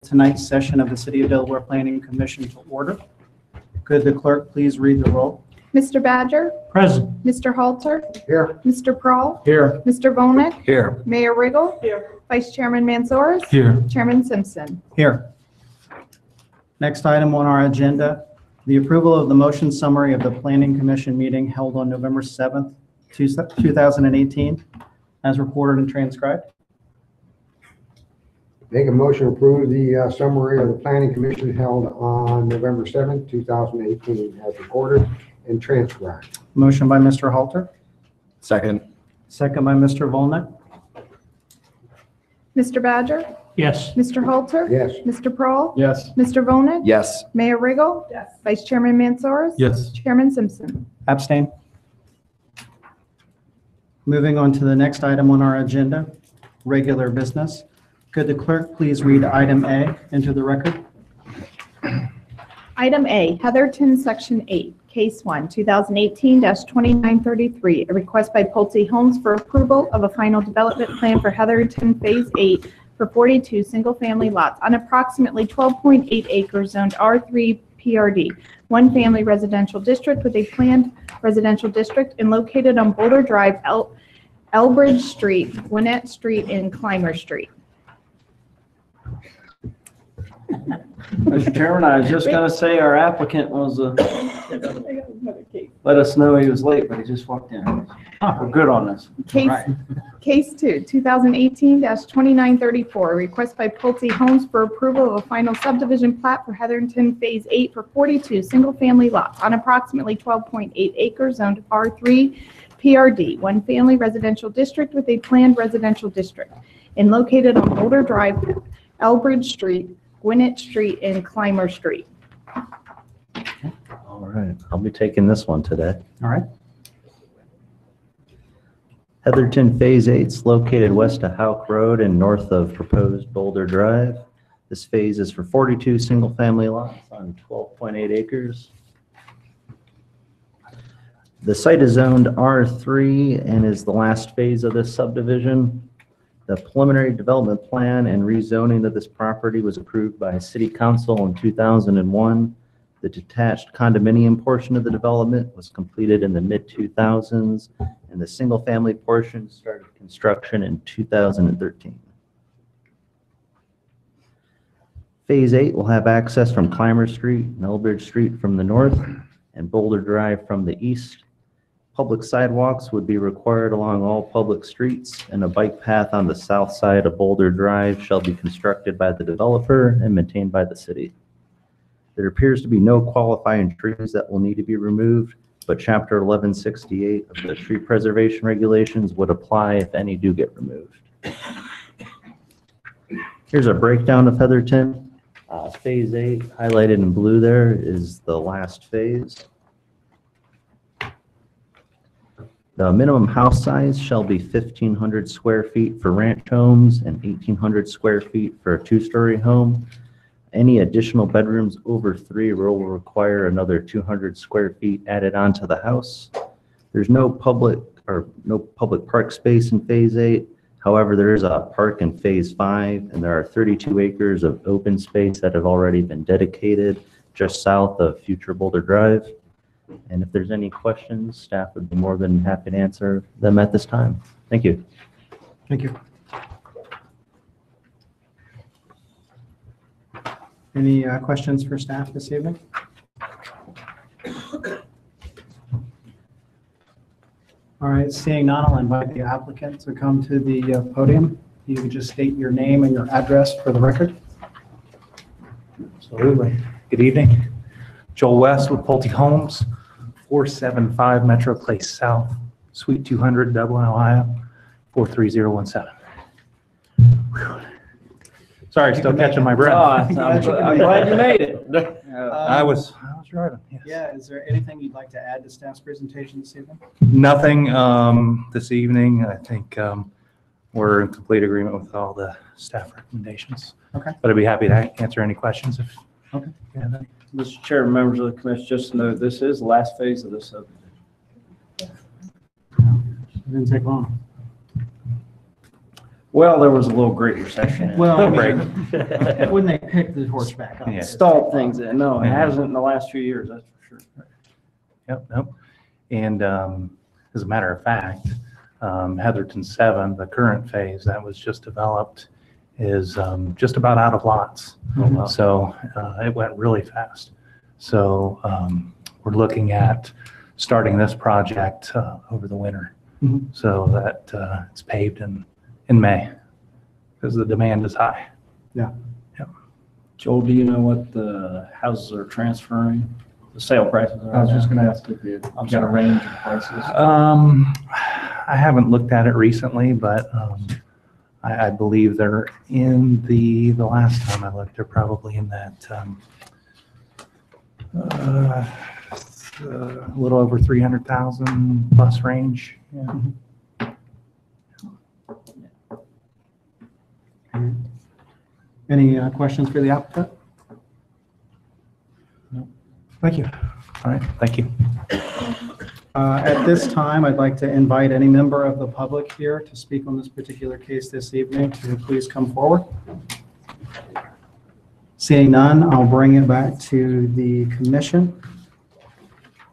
tonight's session of the City of Delaware Planning Commission to order. Could the clerk please read the roll? Mr. Badger, Present. Mr. Halter, Here. Mr. Prawl, Here. Mr. Volnick, Here. Mayor Riggle, Vice Chairman Mansoris, Here. Chairman Simpson. Here. Next item on our agenda, the approval of the motion summary of the Planning Commission meeting held on November 7th, 2018, as recorded and transcribed. Make a motion to approve the summary of the Planning Commission held on November 7th, 2018, as recorded and transcribed. Motion by Mr. Halter, Second. second by Mr. Volnick. Mr. Badger, Yes. Mr. Halter, Yes. Mr. Prawl, Yes. Mr. Volnick, Yes. Mayor Riggle, Vice Chairman Mansoris, Yes. Chairman Simpson. Abstain. Moving on to the next item on our agenda, regular business. Could the clerk please read item A into the record? Item A, Heatherton, Section 8, Case 1, 2018-2933, a request by Pulte Homes for approval of a final development plan for Heatherton Phase 8 for 42 single-family lots on approximately 12.8 acres zoned R3 PRD, one family residential district with a planned residential district and located on Boulder Drive, Elbridge Street, Gwinnett Street, and Clymer Street. Mr. Chairman, I was just going to say our applicant was, let us know he was late, but he just walked in. We're good on this. Case 2, 2018-2934, request by Pulte Homes for approval of a final subdivision plat for Heatherton Phase 8 for 42 single-family lots on approximately 12.8 acres zoned R3 PRD, one family residential district with a planned residential district, and located on Boulder Drive, Elbridge Street, Gwinnett Street, and Clymer Street. All right, I'll be taking this one today. All right. Heatherton Phase 8 is located west of Houck Road and north of proposed Boulder Drive. This phase is for 42 single-family lots on 12.8 acres. The site is zoned R3 and is the last phase of this subdivision. The preliminary development plan and rezoning of this property was approved by City Council in 2001. The detached condominium portion of the development was completed in the mid-2000s, and the single-family portion started construction in 2013. Phase 8 will have access from Clymer Street and Elbridge Street from the north and Boulder Drive from the east. Public sidewalks would be required along all public streets, and a bike path on the south side of Boulder Drive shall be constructed by the developer and maintained by the city. There appears to be no qualifying trees that will need to be removed, but Chapter 1168 of the tree preservation regulations would apply if any do get removed. Here's a breakdown of Heatherton. Phase 8, highlighted in blue there, is the last phase. The minimum house size shall be 1,500 square feet for ranch homes and 1,800 square feet for a two-story home. Any additional bedrooms over 3 will require another 200 square feet added onto the house. There's no public park space in Phase 8. However, there is a park in Phase 5, and there are 32 acres of open space that have already been dedicated just south of future Boulder Drive. And if there's any questions, staff would be more than happy to answer them at this time. Thank you. Thank you. Any questions for staff this evening? All right, seeing none, I'll invite the applicant to come to the podium. You can just state your name and your address for the record. Absolutely. Good evening. Joel West with Pulte Homes, 475 Metro Place South, Suite 200, Dublin, Ohio, 43017. Whew. Sorry, still catching my breath. I'm glad you made it. I was driving. Yes. Yeah, is there anything you'd like to add to staff's presentation this evening? Nothing this evening. I think we're in complete agreement with all the staff recommendations. Okay. But I'd be happy to answer any questions if Okay. you have any. Mr. Chairman, members of the commission, just to note, this is the last phase of this subdivision. It didn't take long. Well, there was a little Great Recession. Well, I Break. mean, When they pick the horse back up. Yeah. Stalled things in. No, it hasn't in the last few years, that's for sure. Yep. And as a matter of fact, Heatherton 7, the current phase that was just developed, is just about out of lots. Oh, wow. So it went really fast. So we're looking at starting this project over the winter Mhm. so that it's paved in May because the demand is high. Joel, do you know what the houses are transferring? The sale prices are? I was just gonna ask if you got a range of prices. I haven't looked at it recently, but I believe they're in the last time I looked, they're probably in that a little over 300,000 plus range. Yeah. Any questions for the applicant? Thank you. All right, thank you. At this time, I'd like to invite any member of the public here to speak on this particular case this evening to please come forward. Seeing none, I'll bring it back to the commission.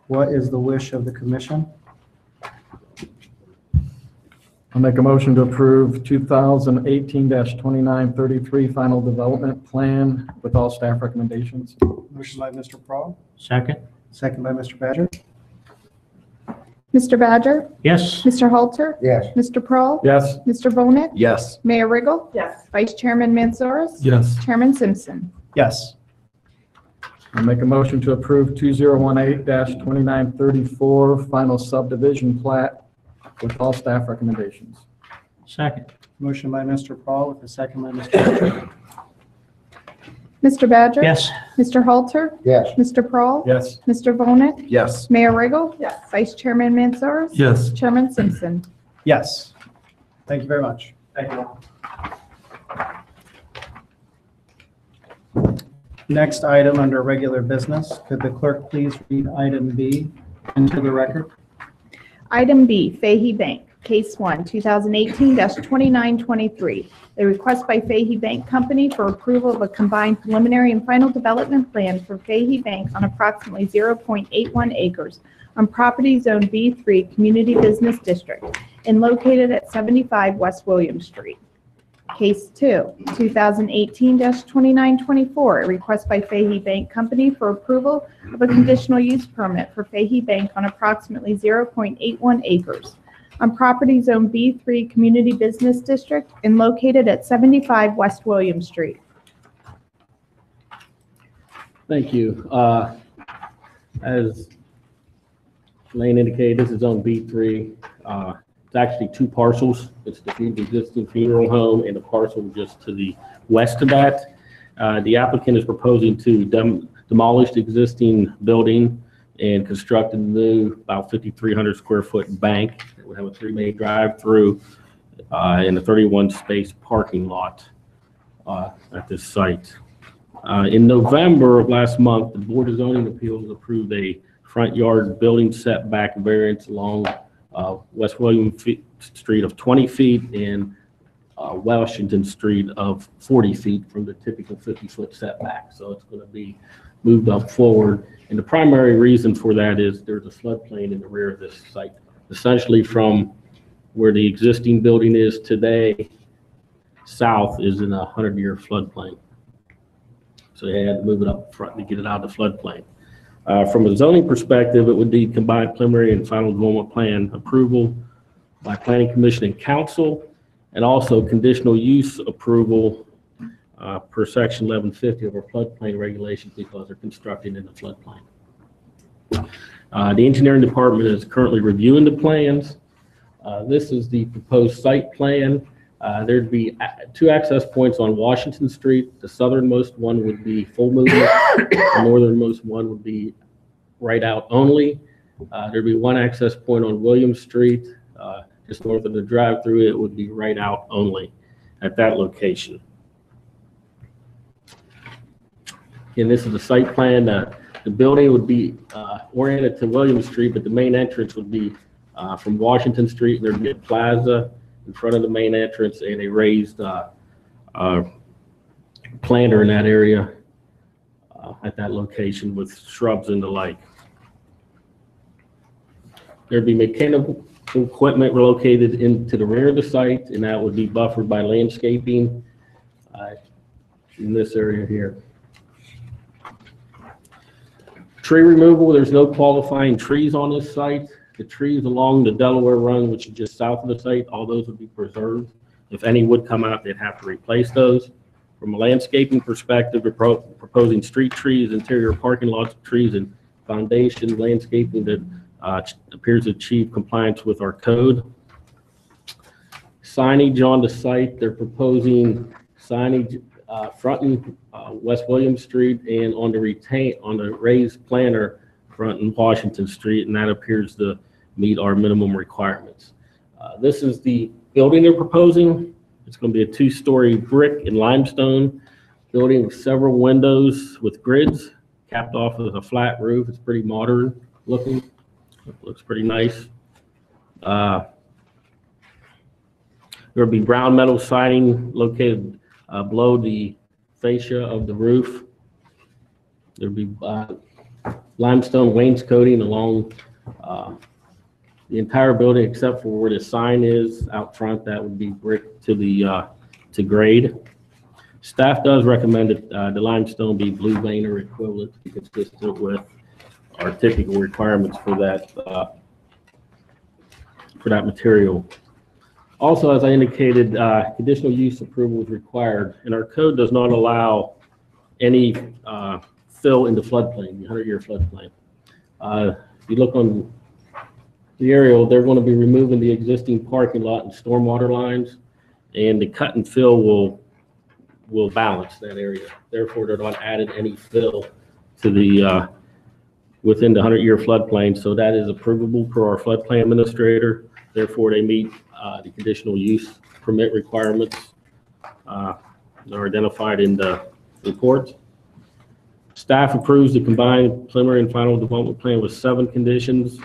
What is the wish of the commission? I'll make a motion to approve 2018-2933 final development plan with all staff recommendations. Motion by Mr. Prohl, Second? second by Mr. Badger. Mr. Badger? Yes. Mr. Halter? Yes. Mr. Prohl? Yes. Mr. Bonick? Yes. Mayor Riggle? Yes. Vice Chairman Mansoris? Yes. Chairman Simpson? Yes. I'll make a motion to approve 2018-2934 final subdivision plat with all staff recommendations. Second? Motion by Mr. Prohl with a second by Mr. Badger. Mr. Badger? Yes. Mr. Halter? Yes. Mr. Prohl? Yes. Mr. Bonick? Yes. Mayor Riggle? Yes. Vice Chairman Mansoris? Yes. Chairman Simpson? Yes. Thank you very much. Thank you. Next item under regular business, could the clerk please read item B into the record? Item B, Fahey Bank, Case 1, 2018-2923. A request by Fahey Bank Company for approval of a combined preliminary and final development plan for Fahey Bank on approximately 0.81 acres on property zone B3 Community Business District and located at 75 West William Street. Case 2, 2018-2924, a request by Fahey Bank Company for approval of a conditional use permit for Fahey Bank on approximately 0.81 acres on property zone B3 Community Business District and located at 75 West William Street. Thank you. As Lane indicated, this is on B3. It's actually two parcels. It's the existing funeral home and a parcel just to the west of that. The applicant is proposing to demolish the existing building and construct a new about 5,300 square foot bank that would have a 3-lane drive-through and a 31 space parking lot at this site. In November of last month, the Board of Zoning Appeals approved a front yard building setback variance along West William Street of 20 feet and Washington Street of 40 feet from the typical 50-foot setback. So it's going to be moved up forward. And the primary reason for that is there's a floodplain in the rear of this site. Essentially from where the existing building is today, south is in a 100-year floodplain. So they had to move it up front to get it out of the floodplain. From a zoning perspective, it would need combined preliminary and final development plan approval by Planning Commission and Council, and also conditional use approval per section 1150 of our floodplain regulations because they're constructed in the floodplain. The engineering department is currently reviewing the plans. This is the proposed site plan. There'd be 2 access points on Washington Street. The southernmost one would be full movement. The northernmost one would be right out only. There'd be 1 access point on William Street, just north of the drive-through. It would be right out only at that location. Again, this is the site plan. The building would be oriented to William Street, but the main entrance would be from Washington Street. There'd be a plaza in front of the main entrance and a raised planter in that area at that location with shrubs and the like. There'd be mechanical equipment relocated into the rear of the site, and that would be buffered by landscaping in this area here. Tree removal, there's no qualifying trees on this site. The trees along the Delaware Run, which is just south of the site, all those would be preserved. If any would come out, they'd have to replace those. From a landscaping perspective, we're proposing street trees, interior parking lots, trees, and foundation landscaping that appears to achieve compliance with our code. Signage on the site, they're proposing signage fronting West William Street and on the raised planter fronting Washington Street, and that appears to meet our minimum requirements. This is the building they're proposing. It's going to be a 2-story brick and limestone building with several windows with grids capped off with a flat roof. It's pretty modern looking. It looks pretty nice. There will be brown metal siding located below the fascia of the roof. There'll be limestone wainscoting along the entire building except for where the sign is out front. That would be brick to grade. Staff does recommend that the limestone be blue vein or equivalent to be consistent with our typical requirements for that material. Also, as I indicated, conditional use approval is required, and our code does not allow any fill in the floodplain, the 100-year floodplain. If you look on the aerial, they're going to be removing the existing parking lot and stormwater lines, and the cut and fill will balance that area. Therefore, they're not adding any fill to the within the 100-year floodplain, so that is approvable per our floodplain administrator. Therefore, they meet the conditional use permit requirements that are identified in the report. Staff approves the combined preliminary and final development plan with 7 conditions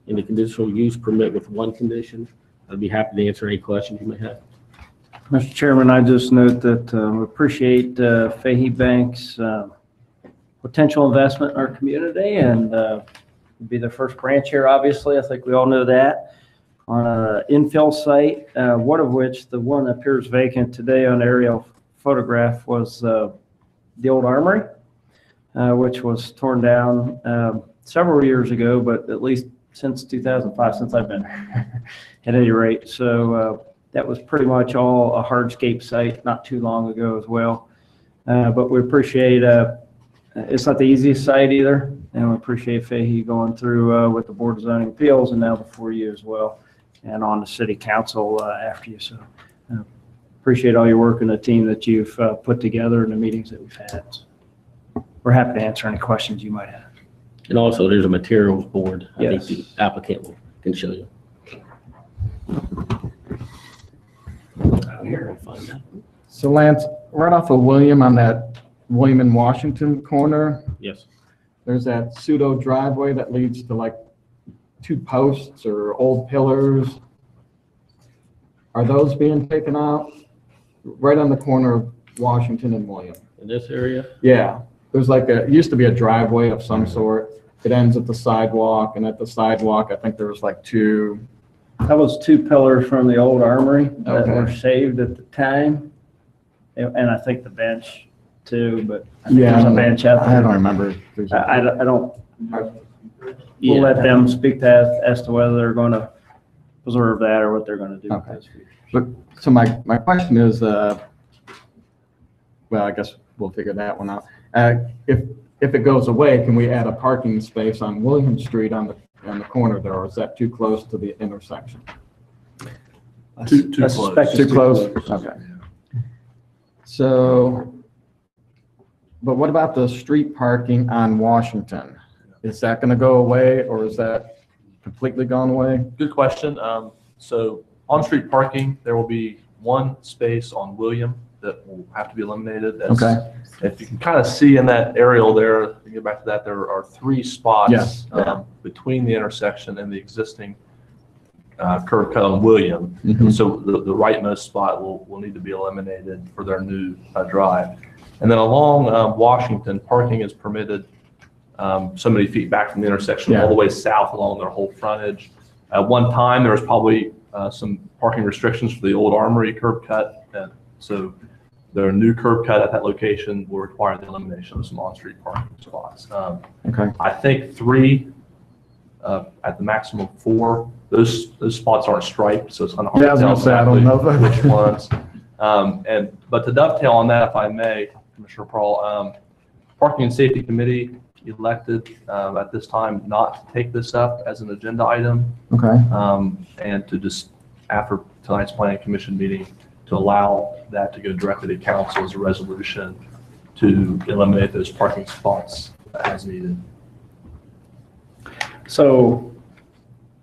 and the conditional use permit with 1 condition. I'd be happy to answer any questions you may have. Mr. Chairman, I just note that we appreciate Fahey Bank's potential investment in our community, and it'll be the first branch here, obviously. I think we all know that. On an infill site, one of which, the one that appears vacant today on aerial photograph, was the old armory, which was torn down several years ago, but at least since 2005, since I've been here, at any rate. So that was pretty much all a hardscape site not too long ago as well. But we appreciate, it's not the easiest site either, and we appreciate Fahey going through with the Board of Zoning Appeals and now before you as well, and on the City Council after you. So appreciate all your work and the team that you've put together and the meetings that we've had. We're happy to answer any questions you might have. And also, there's a materials board. I Yes. think the applicant can show you. Here, I'll find that. So Lance, right off of William on that William and Washington corner, Yes. there's that pseudo driveway that leads to like 2 posts or old pillars. Are those being taken out? Right on the corner of Washington and William. In this area? Yeah, there's like it used to be a driveway of some sort. It ends at the sidewalk, and at the sidewalk, I think there was like 2. That was 2 pillars from the old armory that were saved at the time. And I think the bench too, but I think there's a bench out there. I don't remember. I don't, we'll let them speak to as to whether they're going to preserve that or what they're going to do. Okay. But, so my question is, well, I guess we'll figure that one out. If it goes away, can we add a parking space on William Street on the corner there, or is that too close to the intersection? Too close. Too close? Okay. So, but what about the street parking on Washington? Is that going to go away, or is that completely gone away? Good question. So on-street parking, there will be 1 space on William that will have to be eliminated. Okay. If you can kind of see in that aerial there, to get back to that, there are 3 spots between the intersection and the existing curb cut on William. Mhm. So the rightmost spot will need to be eliminated for their new drive. And then along Washington, parking is permitted so many feet back from the intersection all the way south along their whole frontage. At one time, there was probably some parking restrictions for the old Armory curb cut. So their new curb cut at that location will require the elimination of some on-street parking spots. Okay. I think 3 at the maximum 4. Those spots aren't striped, so it's kind of hard to tell exactly which ones. But to dovetail on that, if I may, Commissioner Pearl, Parking and Safety Committee elected at this time not to take this up as an agenda item. Okay. And to just, after tonight's Planning Commission meeting, to allow that to go directly to council as a resolution to eliminate those parking spots as needed. So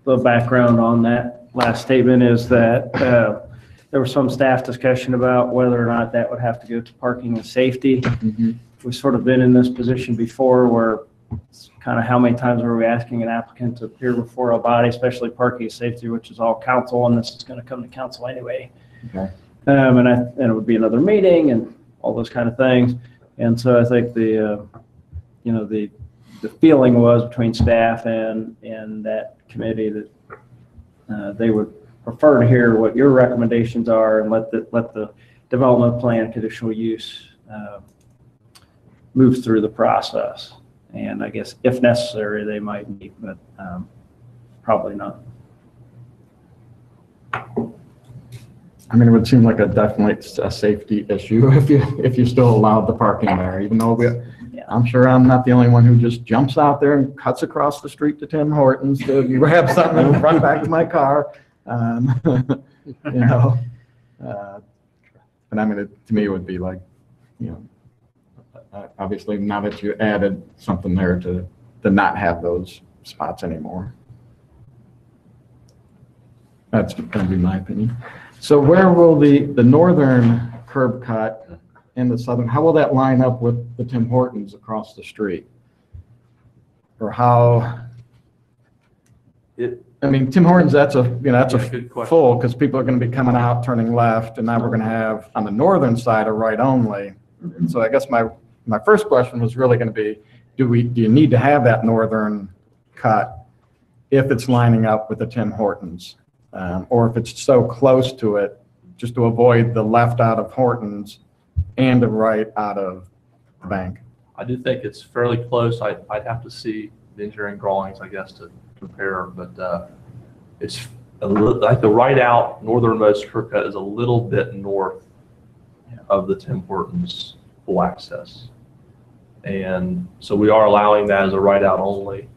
the background on that last statement is that there was some staff discussion about whether or not that would have to go to parking and safety. Mhm. We've sort of been in this position before where it's kind of how many times are we asking an applicant to appear before a body, especially parking and safety, which is all council, and this is going to come to council anyway. Okay. And it would be another meeting and all those kind of things. And so I think the feeling was between staff and that committee that they would prefer to hear what your recommendations are and let the development plan conditional use move through the process. And I guess if necessary, they might meet, but probably not. I mean, it would seem like definitely a safety issue if you still allowed the parking there, even though I'm sure I'm not the only one who just jumps out there and cuts across the street to Tim Hortons to grab something and run back to my car. But I mean, to me, it would be like, obviously now that you added something there to not have those spots anymore. That's going to be my opinion. So where will the northern curb cut and the southern, how will that line up with the Tim Hortons across the street? Or how? I mean, Tim Hortons, that's a good question. full, because people are going to be coming out, turning left, and now we're going to have on the northern side a right only. So I guess my first question was really going to be, do you need to have that northern cut if it's lining up with the Tim Hortons? Or if it's so close to it, just to avoid the left out of Hortons and the right out of the bank? I do think it's fairly close. I'd have to see the engineering drawings, I guess, to compare, but it's like the right out northernmost curb cut is a little bit north of the Tim Hortons full access. And so we are allowing that as a right out only.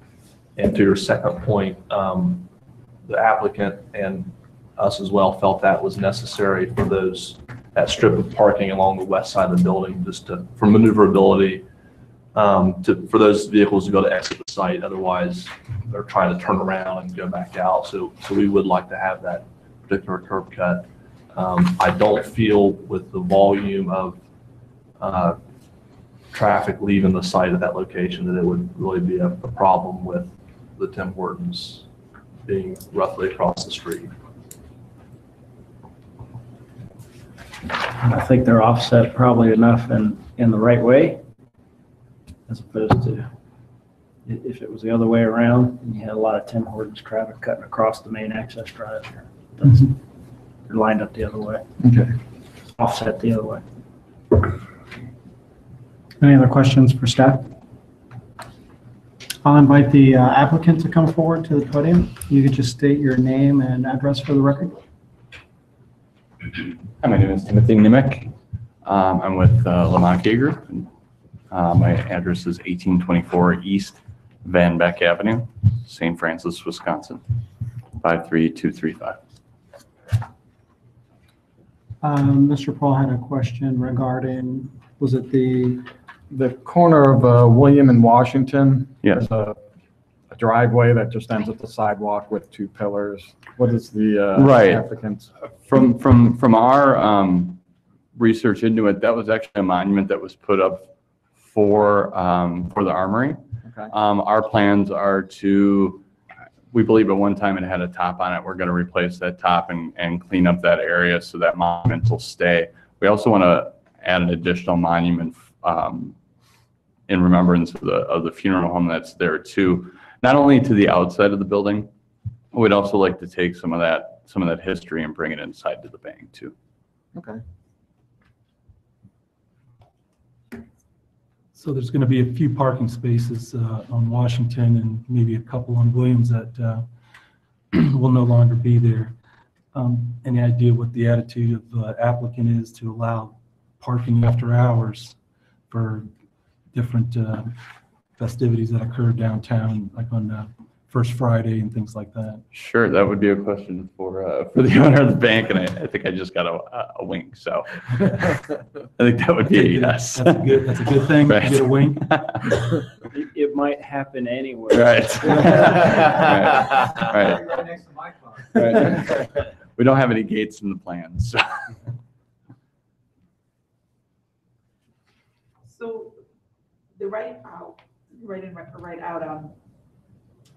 And to your second point, the applicant and us as well felt that was necessary for that strip of parking along the west side of the building, just for maneuverability, for those vehicles to be able to exit the site. Otherwise, they're trying to turn around and go back out. So we would like to have that particular curb cut. I don't feel with the volume of traffic leaving the site at that location that it would really be a problem with the Tim Hortons being roughly across the street. I think they're offset probably enough in the right way, as opposed to if it was the other way around and you had a lot of Tim Hortons traffic cutting across the main access drive here. They're lined up the other way. Okay. Offset the other way. Any other questions for staff? I'll invite the applicant to come forward to the podium. You could just state your name and address for the record. Hi, my name is Timothy Nimick. I'm with Lamont Group. My address is 1824 East Van Beck Avenue, St. Francis, Wisconsin, 53235. Mr. Paul had a question regarding, was it the corner of William and Washington? Yes. There's a driveway that just ends at the sidewalk with 2 pillars. What is the Right. applicant's? From our research into it, that was actually a monument that was put up for the Armory. Okay. Our plans are to, we believe at one time it had a top on it. We're going to replace that top and clean up that area so that monument will stay. We also want to add an additional monument in remembrance of the funeral home that's there too, not only to the outside of the building, we'd also like to take some of that history and bring it inside to the bank too. Okay. So there's going to be a few parking spaces on Washington and maybe a couple on Williams that will no longer be there. Any idea what the attitude of the applicant is to allow parking after hours for different festivities that occur downtown, like on First Friday and things like that? Sure, that would be a question for the owner of the bank, and I think I just got a wink, so I think that would be a yes. That's a good thing. Right. You get a wink. It might happen anywhere. Right. Right. Right. We don't have any gates in the plans, so. So the right out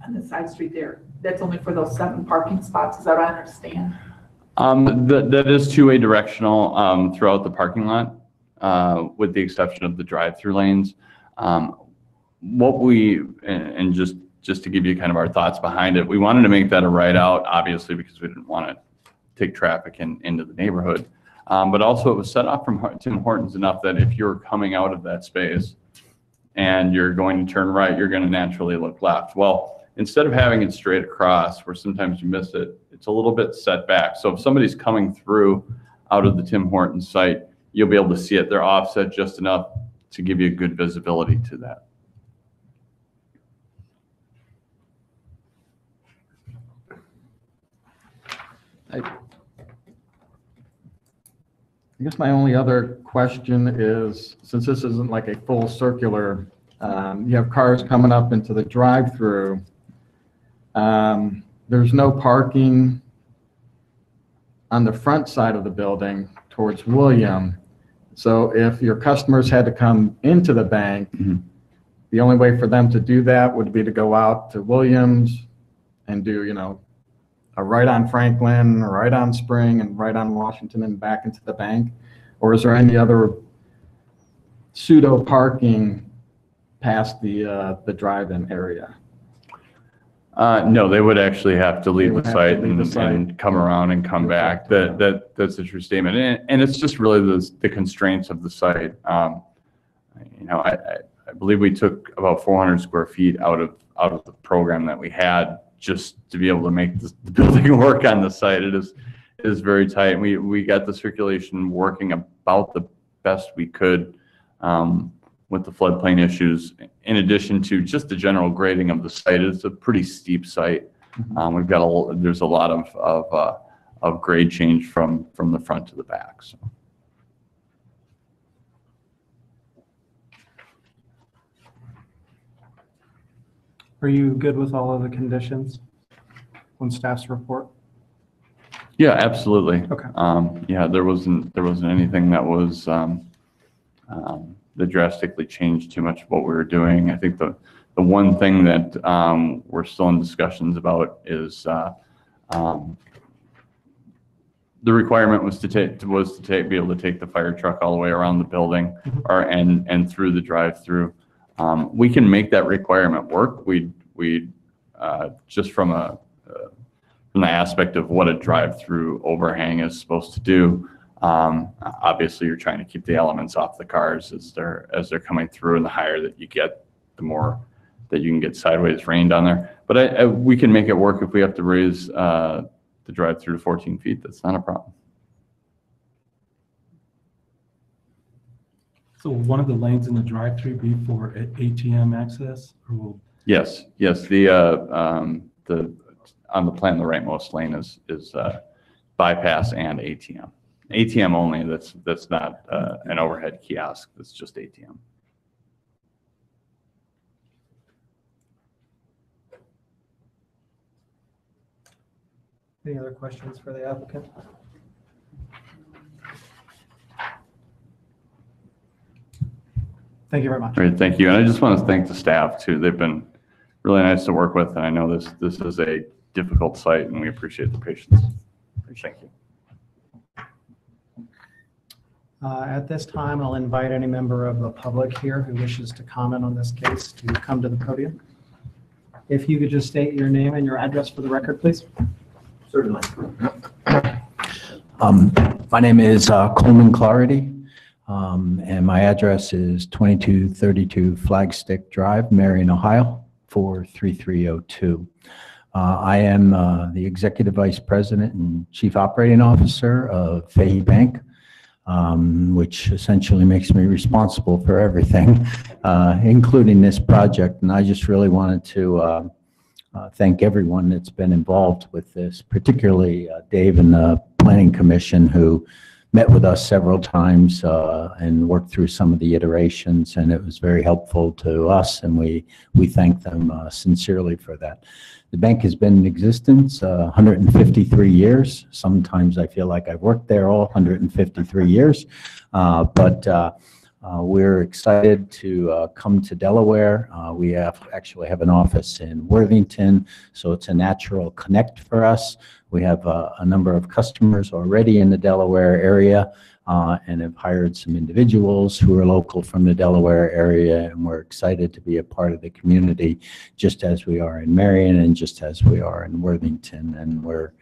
on the side street there, that's only for those 7 parking spots, is that what I understand? That is two-way directional throughout the parking lot, with the exception of the drive-through lanes. What we, and just to give you kind of our thoughts behind it, we wanted to make that a right out, obviously, because we didn't want to take traffic into the neighborhood. But also it was set off from Tim Hortons enough that if you're coming out of that space and you're going to turn right, you're going to naturally look left. Well, instead of having it straight across where sometimes you miss it, it's a little bit set back. So if somebody's coming through out of the Tim Hortons site, you'll be able to see it. They're offset just enough to give you good visibility to that. I guess my only other question is, since this isn't like a full circular, you have cars coming up into the drive-through. There's no parking on the front side of the building towards William. So if your customers had to come into the bank, the only way for them to do that would be to go out to Williams and do, a right on Franklin, a right on Spring, and right on Washington and back into the bank? Or is there any other pseudo parking past the drive-in area? No, they would actually have to leave the site and come around and come back. That's a true statement. And it's just really the constraints of the site. I believe we took about 400 square feet out of the program that we had just to be able to make the building work on the site. It is very tight. And we got the circulation working about the best we could with the floodplain issues, in addition to just the general grading of the site. It's a pretty steep site. There's a lot of grade change from the front to the back. So. Are you good with all of the conditions on staff's report? Yeah, absolutely. Okay. Yeah, there wasn't anything that was that drastically changed too much of what we were doing. I think the one thing that we're still in discussions about is the requirement was to be able to take the fire truck all the way around the building and through the drive-through. We can make that requirement work. We just from the aspect of what a drive-through overhang is supposed to do. Obviously, you're trying to keep the elements off the cars as they're coming through, and the higher that you get, the more that you can get sideways rain down there. But we can make it work if we have to raise the drive-through to 14 feet. That's not a problem. So will one of the lanes in the drive-through be for ATM access, or will? Yes. The on the plan, the rightmost lane is bypass and ATM. ATM only. That's not an overhead kiosk. That's just ATM. Any other questions for the applicant? Thank you very much. Great, thank you. And I just want to thank the staff too. They've been really nice to work with, and I know this is a difficult site, and we appreciate the patience. Thank you. At this time, I'll invite any member of the public here who wishes to comment on this case to come to the podium. If you could just state your name and your address for the record, please. Certainly. My name is Coleman Clarity, and my address is 2232 Flagstick Drive, Marion, Ohio, 43302. I am the Executive Vice President and Chief Operating Officer of Fahey Bank, which essentially makes me responsible for everything, including this project. And I just really wanted to thank everyone that's been involved with this, particularly Dave and the Planning Commission, who met with us several times and worked through some of the iterations, and it was very helpful to us, and we thank them sincerely for that. The bank has been in existence 153 years. Sometimes I feel like I've worked there all 153 years, but we're excited to come to Delaware. We actually have an office in Worthington, so it's a natural connect for us. We have a number of customers already in the Delaware area and have hired some individuals who are local from the Delaware area, and we're excited to be a part of the community, just as we are in Marion and just as we are in Worthington, and we're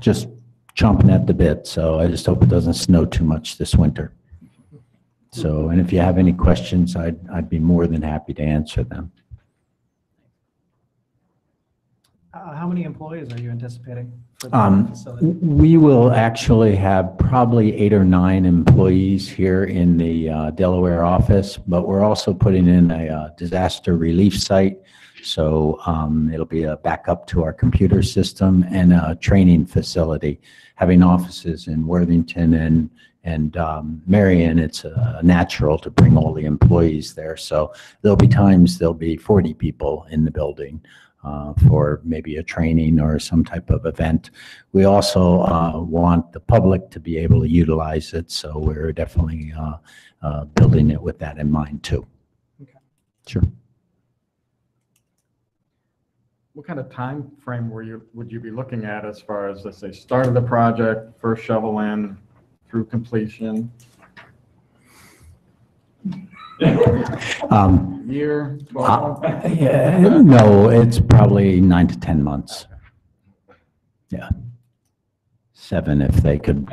just chomping at the bit. So I just hope it doesn't snow too much this winter. So, and if you have any questions, I'd be more than happy to answer them. How many employees are you anticipating for the facility? We will actually have probably 8 or 9 employees here in the Delaware office, but we're also putting in a disaster relief site. So it'll be a backup to our computer system and a training facility. Having offices in Worthington and Marion, it's natural to bring all the employees there. So there'll be times there'll be 40 people in the building for maybe a training or some type of event. We also want the public to be able to utilize it, so we're definitely building it with that in mind too. Okay. Sure. What kind of time frame would you be looking at as far as, let's say, start of the project, first shovel in, through completion? Year? 12 months? Yeah, no, it's probably 9 to 10 months. Yeah. 7 if they could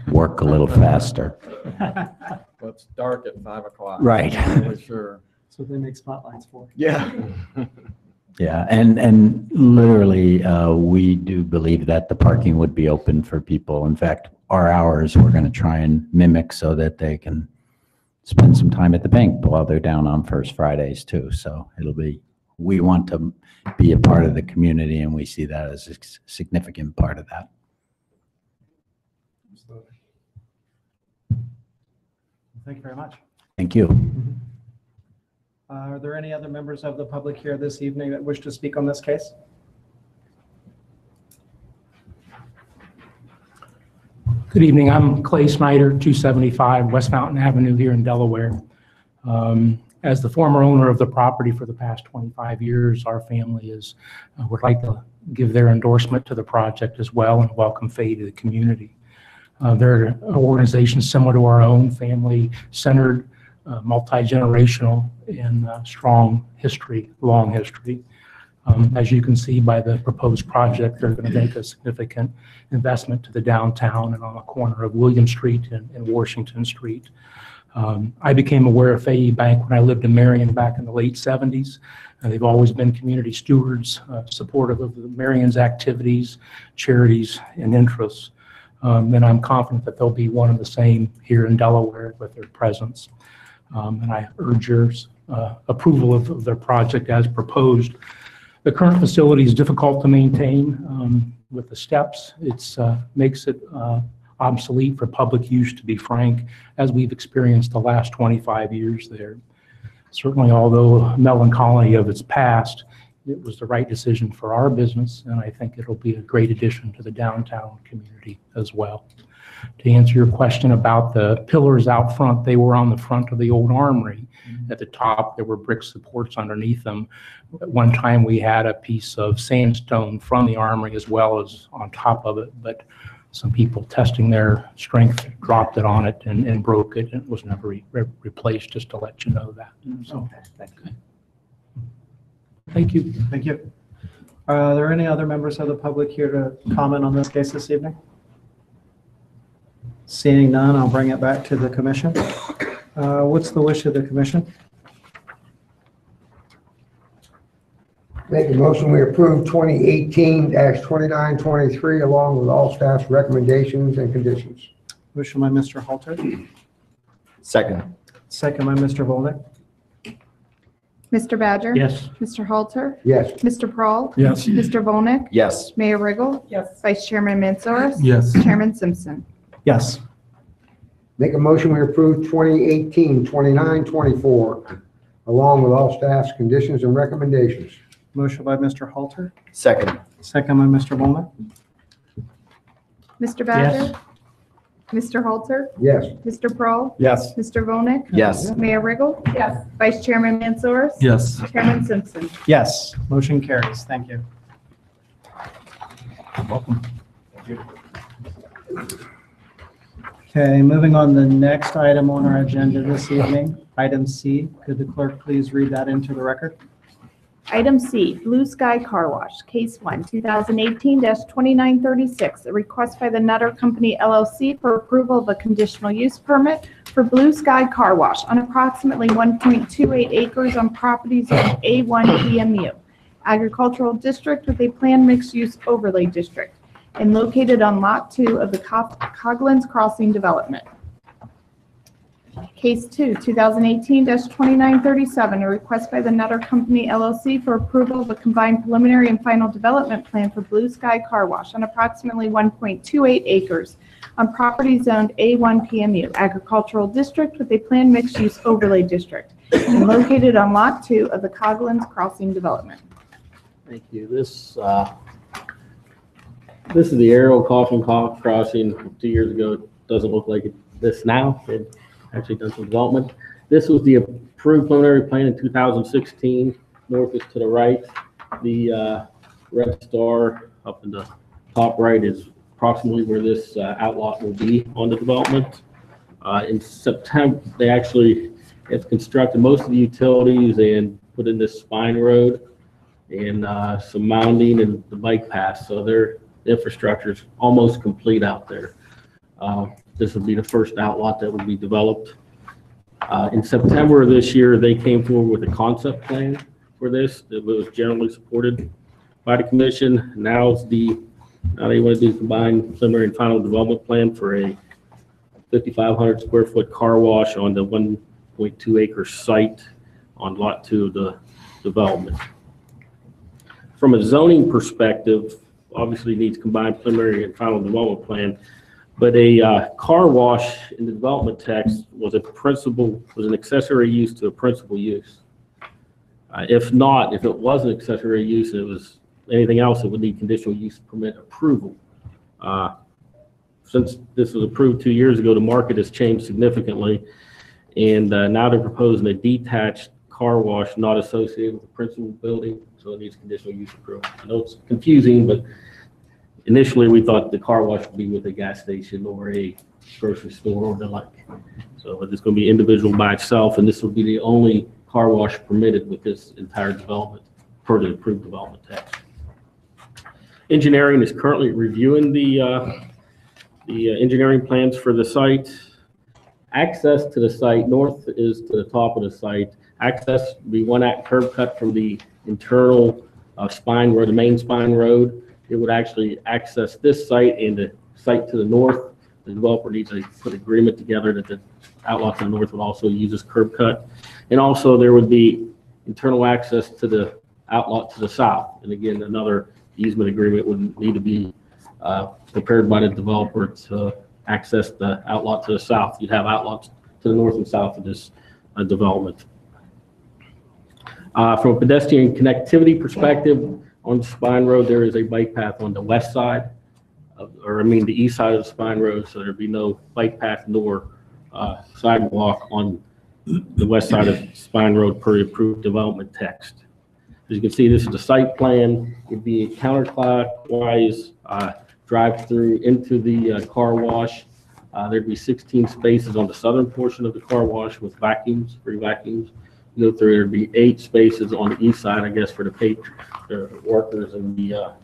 work a little faster. Well, it's dark at 5 o'clock. Right. I'm not really sure. So they make spotlights for. Yeah. Yeah, and literally, we do believe that the parking would be open for people. In fact, our hours we're going to try and mimic so that they can spend some time at the bank while they're down on First Fridays too. So it'll be, we want to be a part of the community, and we see that as a significant part of that. Thank you very much. Thank you. Are there any other members of the public here this evening that wish to speak on this case? Good evening. I'm Clay Snyder, 275 West Fountain Avenue here in Delaware. As the former owner of the property for the past 25 years, our family would like to give their endorsement to the project as well and welcome Fahey to the community. They're an organization similar to our own, family-centered, multi-generational, and strong history, long history. As you can see by the proposed project, they're going to make a significant investment to the downtown and on the corner of William Street and Washington Street. I became aware of Fahey Bank when I lived in Marion back in the late 70s. They've always been community stewards, supportive of the Marion's activities, charities, and interests. And I'm confident that they'll be one and the same here in Delaware with their presence. And I urge your approval of their project as proposed. The current facility is difficult to maintain with the steps. It makes it obsolete for public use, to be frank, as we've experienced the last 25 years there. Certainly, although melancholy of its past, it was the right decision for our business, and I think it'll be a great addition to the downtown community as well. To answer your question about the pillars out front, they were on the front of the old armory. At the top, there were brick supports underneath them. At one time, we had a piece of sandstone from the armory as well as on top of it, but some people testing their strength dropped it on it and broke it, and it was never replaced, just to let you know that. So, thank you. Thank you. Are there any other members of the public here to comment on this case this evening? Seeing none, I'll bring it back to the commission. What's the wish of the commission? Make a motion, we approve 2018-2923 along with all staff's recommendations and conditions. Motion by Mr. Halter, Second. second by Mr. Volnick. Mr. Badger? Yes. Mr. Halter? Yes. Mr. Prahl? Yes. Mr. Volnick? Yes. Mayor Riggle? Yes. Vice Chairman Mansoris? Yes. Chairman Simpson? Yes. Make a motion, we approve 2018-2924 along with all staff's conditions and recommendations. Motion by Mr. Halter, Second. second by Mr. Volnick. Mr. Badger? Mr. Halter? Yes. Mr. Prahl? Yes. Mr. Volnick? Yes. Mayor Riggle? Yes. Vice Chairman Mansoris? Yes. Chairman Simpson? Yes, motion carries. Thank you. Welcome. Okay, moving on to the next item on our agenda this evening, item C. Could the clerk please read that into the record? Item C, Blue Sky Car Wash, Case 1, 2018-2936, a request by the Nutter Company LLC for approval of a conditional use permit for Blue Sky Car Wash on approximately 1.28 acres on properties of A1 PMU, Agricultural District with a planned mixed-use overlay district, and located on Lot 2 of the Coglins Crossing development. Case 2, 2018-2937, a request by the Nutter Company LLC for approval of a combined preliminary and final development plan for Blue Sky Car Wash on approximately 1.28 acres on property zoned A1 PMU, Agricultural District with a planned mixed-use overlay district, and located on Lot 2 of the Coglins Crossing development. Thank you. This is the Arrow Coffin Crossing 2 years ago. It doesn't look like this now. It actually done some development. This was the approved preliminary plan in 2016. North is to the right. The red star up in the top right is approximately where this outlot will be on the development. In September, they actually have constructed most of the utilities and put in this spine road and some mounding and the bike path. So their infrastructure is almost complete out there. This would be the first outlot that would be developed. In September of this year, they came forward with a concept plan for this that was generally supported by the commission. Now they want to do combined preliminary and final development plan for a 5,500 square foot car wash on the 1.2 acre site on lot 2 of the development. From a zoning perspective, obviously needs combined preliminary and final development plan. But a car wash in the development text was an accessory use to a principal use. If it was an accessory use, it was anything else, it would need conditional use permit approval. Since this was approved 2 years ago, the market has changed significantly, and now they're proposing a detached car wash not associated with the principal building, so it needs conditional use approval. I know it's confusing, but initially, we thought the car wash would be with a gas station or a grocery store or the like. So it's going to be individual by itself, and this will be the only car wash permitted with this entire development per the approved development text. Engineering is currently reviewing the engineering plans for the site. Access to the site, north is to the top of the site. Access will be one curb cut from the internal spine road, the main spine road. It would actually access this site and the site to the north. The developer needs to put agreement together that the outlot to the north would also use this curb cut. And also there would be internal access to the outlot to the south. And again, another easement agreement would need to be prepared by the developer to access the outlot to the south. You'd have outlots to the north and south of this development. From a pedestrian connectivity perspective, on the Spine Road, there is a bike path on the west side, the east side of the Spine Road, so there'd be no bike path nor sidewalk on the west side of Spine Road per the approved development text. As you can see, this is the site plan. It'd be counterclockwise drive-through into the car wash. There'd be 16 spaces on the southern portion of the car wash with vacuums, free vacuums. Go through, there'd be 8 spaces on the east side, I guess, for the workers and the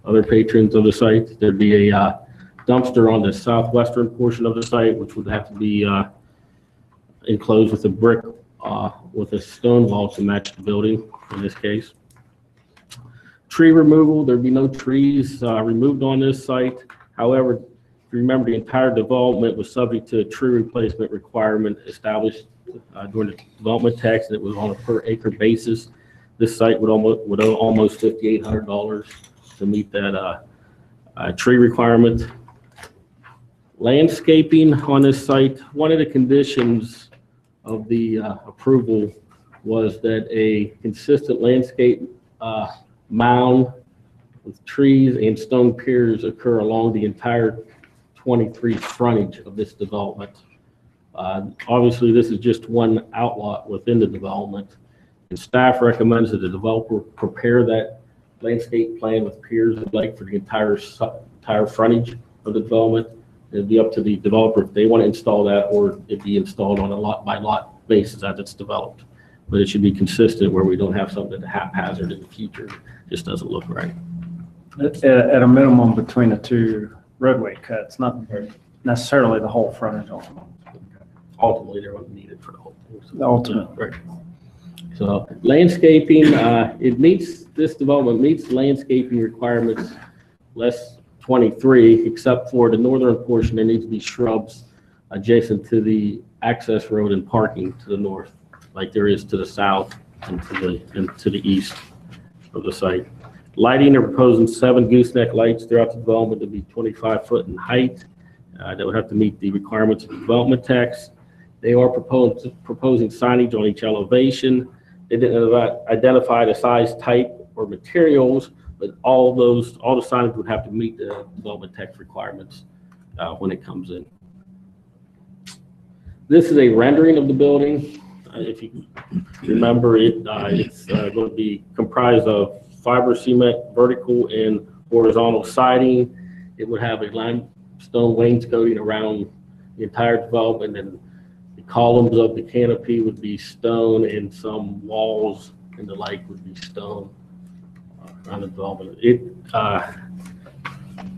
other patrons of the site. There'd be a dumpster on the southwestern portion of the site, which would have to be enclosed with a brick, with a stone wall to match the building in this case. Tree removal, there'd be no trees removed on this site. However, if you remember, the entire development was subject to a tree replacement requirement established during the development tax, and it was on a per acre basis. This site would owe almost $5,800 to meet that tree requirement. Landscaping on this site, one of the conditions of the approval was that a consistent landscape mound with trees and stone piers occur along the entire 23 frontage of this development. Obviously, this is just one outlot within the development, and staff recommends that the developer prepare that landscape plan with piers and lake for the entire frontage of the development. It'd be up to the developer if they want to install that, or it'd be installed on a lot by lot basis as it's developed. But it should be consistent where we don't have something that haphazard in the future. Just doesn't look right. At a minimum between the two roadway cuts, not necessarily the whole frontage. Ultimately, they're going to need it for the whole thing. So, The ultimate. right. So landscaping, this development meets landscaping requirements less 23, except for the northern portion, there needs to be shrubs adjacent to the access road and parking to the north, like there is to the south and to the east of the site. Lighting, they're proposing 7 gooseneck lights throughout the development to be 25 foot in height. That would have to meet the requirements of the development tax. They are proposing signage on each elevation. They didn't identify the size, type, or materials, but all the signage would have to meet the development tax requirements when it comes in. This is a rendering of the building. If you remember, it's going to be comprised of fiber cement, vertical and horizontal siding. It would have a limestone wainscoting around the entire development, and the columns of the canopy would be stone, and some walls and the like would be stone around the development.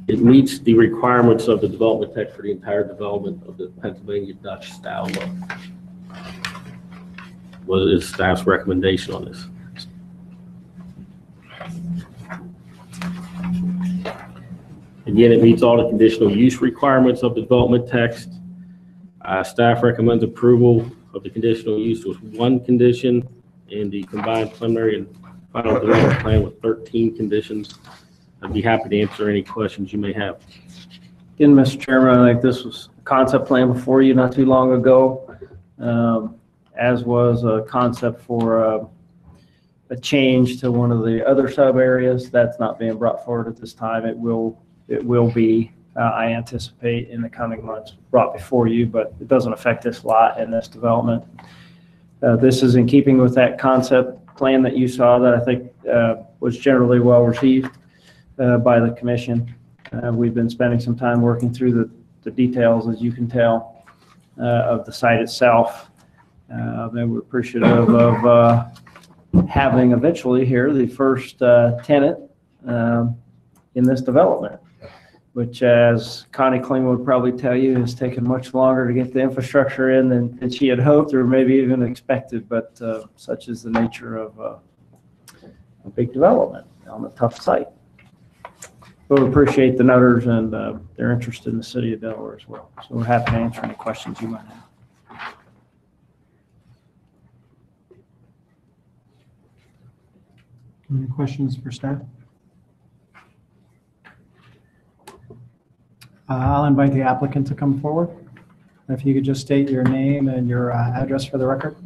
It meets the requirements of the development text for the entire development of the Pennsylvania Dutch style look. What is staff's recommendation on this? Again, it meets all the conditional use requirements of the development text. Staff recommends approval of the conditional use with 1 condition and the combined preliminary and final development plan with 13 conditions. I'd be happy to answer any questions you may have. Again, Mr. Chairman, I think this was a concept plan before you not too long ago, as was a concept for a change to one of the other sub areas. That's not being brought forward at this time. It will be, I anticipate, in the coming months brought before you, but it doesn't affect this lot and this development. This is in keeping with that concept plan that you saw that I think was generally well received by the commission. We've been spending some time working through the details, as you can tell, of the site itself. And we're appreciative of having eventually here the first tenant in this development, which, as Connie Kling would probably tell you, has taken much longer to get the infrastructure in than she had hoped or maybe even expected, but such is the nature of a big development on a tough site. But we appreciate the noters and their interest in the city of Delaware as well. So we're happy to answer any questions you might have. Any questions for staff? I'll invite the applicant to come forward. If you could just state your name and your address for the record.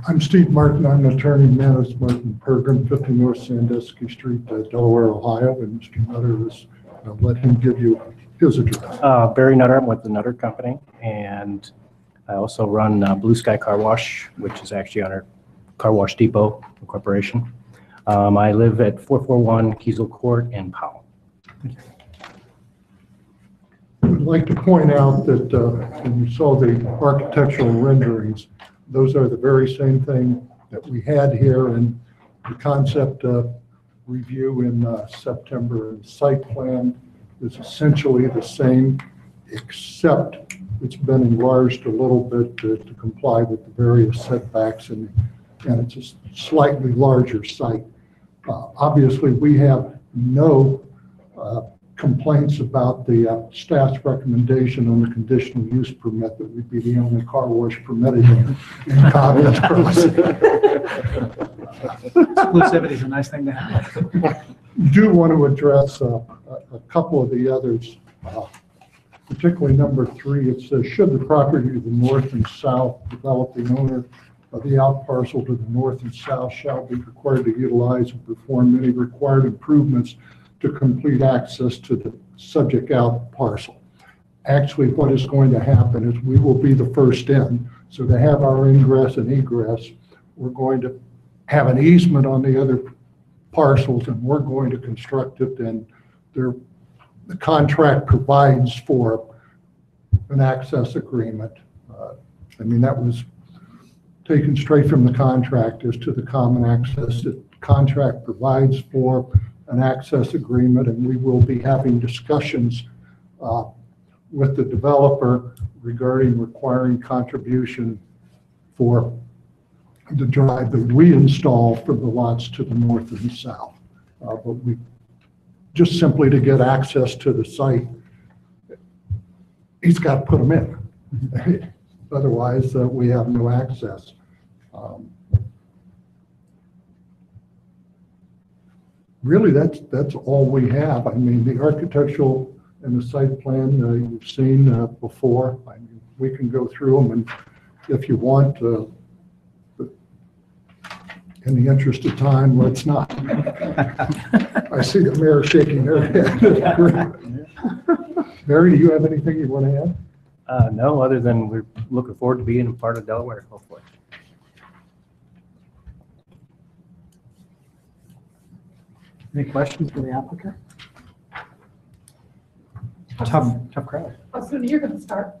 I'm Steve Martin. I'm an attorney, Manus Martin Pergrin, 50 North Sandusky Street, Delaware, Ohio. And Mr. Nutter, I'll let him give you his address. Barry Nutter, I'm with the Nutter Company, and I also run Blue Sky Car Wash, which is actually under Car Wash Depot Corporation. I live at 441 Kiesel Court in Powell. I'd like to point out that when you saw the architectural renderings, those are the very same thing that we had here in the concept review in September. And site plan is essentially the same, except it's been enlarged a little bit to comply with the various setbacks, and it's a slightly larger site. Obviously, we have no complaints about the staff's recommendation on the conditional use permit that we'd be the only car wash permitted in Cobbles Crossing. Exclusivity is a nice thing to have. Do want to address a couple of the others, particularly number 3. It says, should the property to the north and south develop, the owner of the out parcel to the north and south shall be required to utilize and perform any required improvements to complete access to the subject out parcel. Actually, what is going to happen is we will be the first in. So to have our ingress and egress, we're going to have an easement on the other parcels, and we're going to construct it, and the contract provides for an access agreement. I mean, that was taken straight from the contract as to the common access. The contract provides for an access agreement, and we will be having discussions with the developer regarding requiring contribution for the drive that we install for the lots to the north and south. But we just simply to get access to the site, he's got to put them in. Otherwise, we have no access. Really, that's all we have. I mean, the architectural and the site plan you've seen before. I mean, we can go through them, and if you want, but in the interest of time, let's not. I see the mayor shaking her head. Mary, do you have anything you want to add? No, other than we're looking forward to being a part of Delaware, hopefully. Any questions for the applicant? Tough crowd. How soon are you going to start?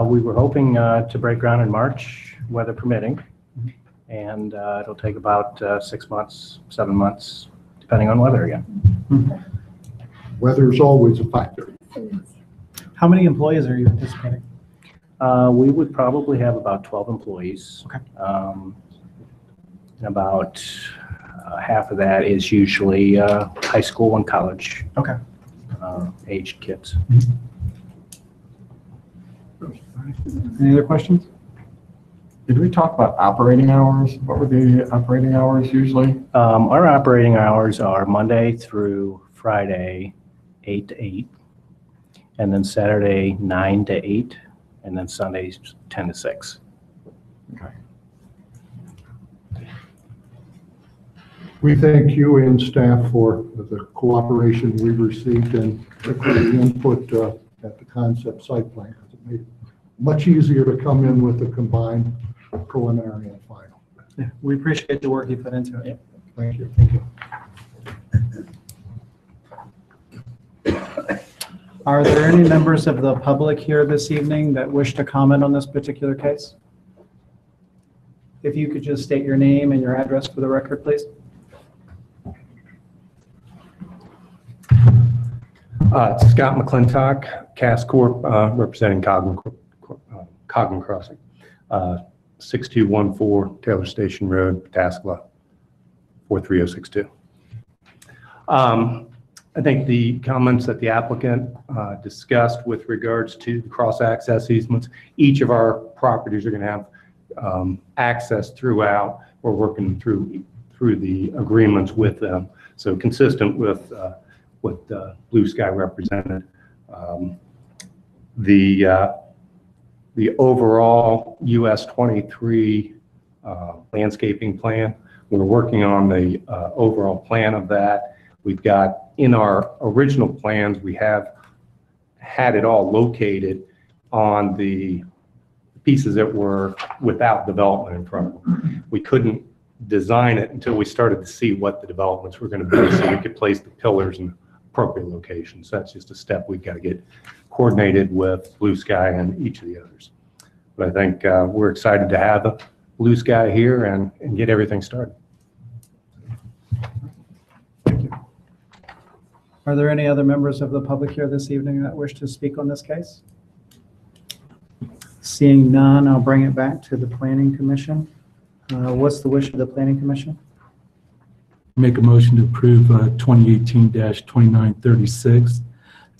We were hoping to break ground in March, weather permitting, and it'll take about 6 months, 7 months, depending on weather again. Weather is always a factor. How many employees are you anticipating? We would probably have about 12 employees. Okay. And about half of that is usually high school and college. Okay. Aged kids. Any other questions? Did we talk about operating hours? What were the operating hours usually? Our operating hours are Monday through Friday, 8 to 8, and then Saturday, 9 to 8, and then Sundays, 10 to 6. Okay. We thank you and staff for the cooperation we received and the input at the concept site plan, because it made it much easier to come in with the combined preliminary and final. Yeah, we appreciate the work you put into it. Thank you. Thank you. Are there any members of the public here this evening that wish to comment on this particular case? If you could just state your name and your address for the record, please. Scott McClintock, Cass Corp., representing Cogman Crossing, 6214 Taylor Station Road, Pataskala, 43062. I think the comments that the applicant discussed with regards to the cross-access easements, each of our properties are going to have access throughout. We're working through the agreements with them. So consistent with what Blue Sky represented. The overall US 23 landscaping plan, we're working on the overall plan of that. We've got, in our original plans, we have had it all located on the pieces that were without development in front of them. We couldn't design it until we started to see what the developments were going to be, so we could place the pillars in appropriate locations. That's just a step we've got to get coordinated with Blue Sky and each of the others. But I think we're excited to have Blue Sky here and get everything started. Are there any other members of the public here this evening that wish to speak on this case? Seeing none, I'll bring it back to the Planning Commission. What's the wish of the Planning Commission? Make a motion to approve 2018-2936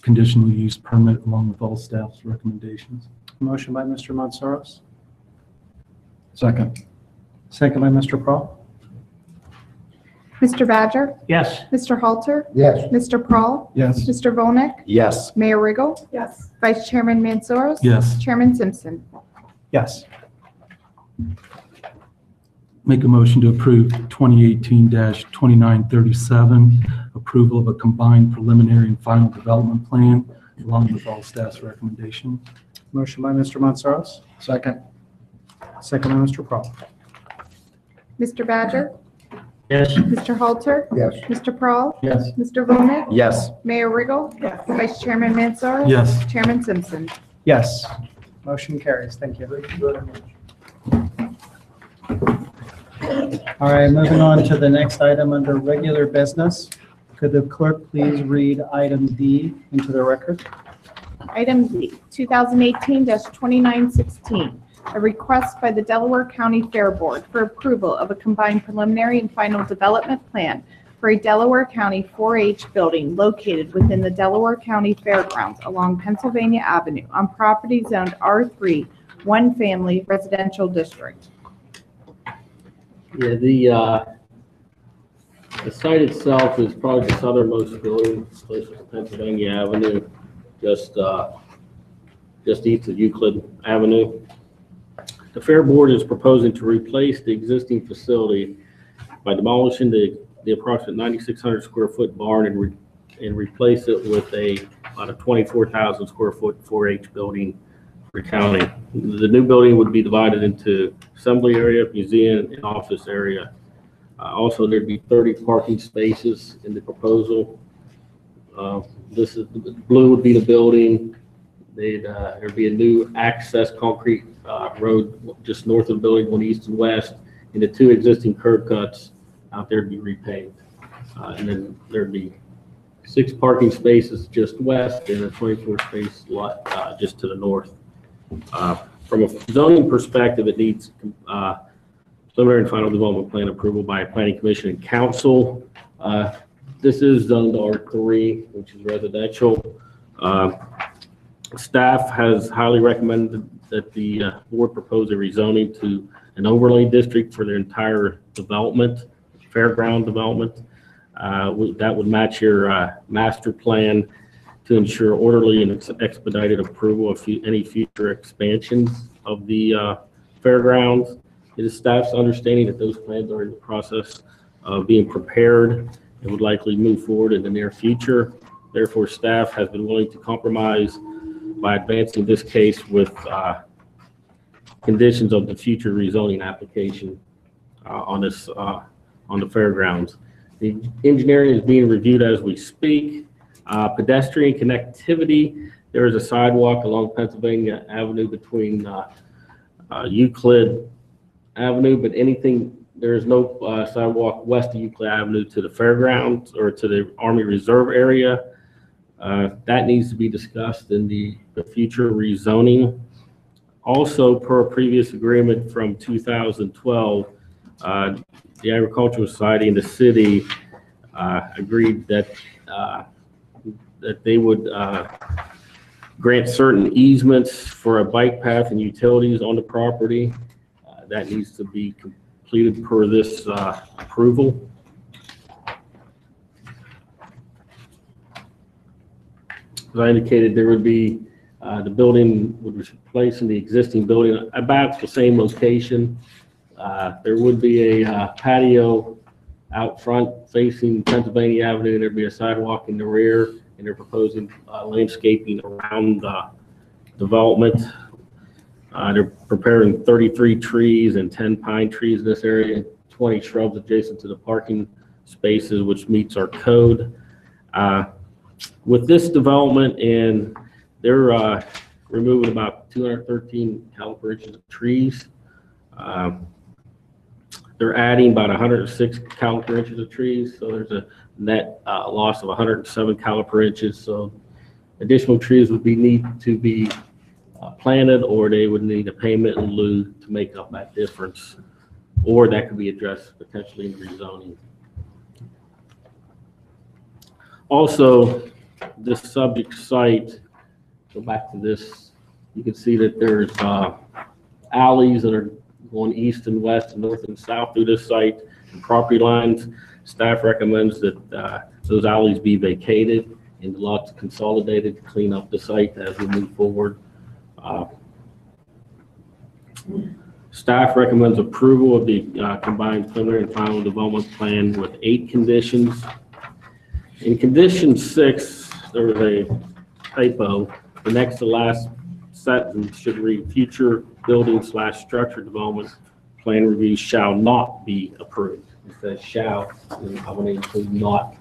conditional use permit along with all staff's recommendations. Motion by Mr. Montsoros. Second. Second by Mr. Prohl. Mr. Badger? Yes. Mr. Halter? Yes. Mr. Prohl? Yes. Mr. Volnek? Yes. Mayor Riggle? Yes. Vice Chairman Mansoros? Yes. Chairman Simpson? Yes. Make a motion to approve 2018-2937 approval of a combined preliminary and final development plan along with all staff's recommendations. Motion by Mr. Montsoros. Second. Second by Mr. Prohl. Mr. Badger? Yes. Mr. Halter? Yes. Mr. Prohl? Yes. Mr. Volnek? Yes. Mayor Riggle? Yes. Vice Chairman Mansoros? Yes. Chairman Simpson? Yes. Motion carries. Thank you. All right, moving on to the next item under regular business. Could the clerk please read item D into the record? Item D, 2018-2916, a request by the Delaware County Fair Board for approval of a combined preliminary and final development plan for a Delaware County 4-H building located within the Delaware County Fairgrounds along Pennsylvania Avenue on property zoned R3, one family residential district. Yeah, the site itself is probably the southernmost building, close to Pennsylvania Avenue, just east of Euclid Avenue. The Fair Board is proposing to replace the existing facility by demolishing the approximate 9,600 square foot barn and replace it with about a 24,000 square foot 4-H building for county. The new building would be divided into assembly area, museum, and office area. Also, there'd be 30 parking spaces in the proposal. This is blue would be the building. There'd be a new access concrete road just north of the building, going east and west, and the two existing curb cuts out there to be repaved. And then there'd be 6 parking spaces just west and a 24 space lot just to the north. From a zoning perspective, it needs preliminary and final development plan approval by a planning commission and council. This is zoned R3, which is residential. Staff has highly recommended that the board propose a rezoning to an overlay district for their entire development, fairground development. That would match your master plan to ensure orderly and expedited approval of any future expansions of the fairgrounds. It is staff's understanding that those plans are in the process of being prepared and would likely move forward in the near future. Therefore, staff has been willing to compromise by advancing this case with conditions of the future rezoning application on the fairgrounds. The engineering is being reviewed as we speak. Pedestrian connectivity, there is a sidewalk along Pennsylvania Avenue between Euclid Avenue, but there is no sidewalk west of Euclid Avenue to the fairgrounds or to the Army Reserve area. That needs to be discussed in the future rezoning. Also, per a previous agreement from 2012, the Agricultural Society and the city agreed that they would grant certain easements for a bike path and utilities on the property. That needs to be completed per this approval. As I indicated, there would be the building would replace in the existing building about the same location. There would be a patio out front facing Pennsylvania Avenue, and there'd be a sidewalk in the rear, and they're proposing landscaping around the development. They're preparing 33 trees and 10 pine trees in this area, 20 shrubs adjacent to the parking spaces, which meets our code. With this development, and they're removing about 213 caliper inches of trees. They're adding about 106 caliper inches of trees, so there's a net loss of 107 caliper inches. So additional trees would need to be planted, or they would need a payment in lieu to make up that difference, or that could be addressed potentially in rezoning. Also, this subject site, go back to this, you can see that there's alleys that are going east and west and north and south through this site and property lines. Staff recommends that those alleys be vacated and the lots consolidated to clean up the site as we move forward. Staff recommends approval of the combined preliminary and final development plan with 8 conditions. In condition 6, there was a typo. The next to last sentence should read, future building/structure development plan review shall not be approved. It says shall, and I want to include not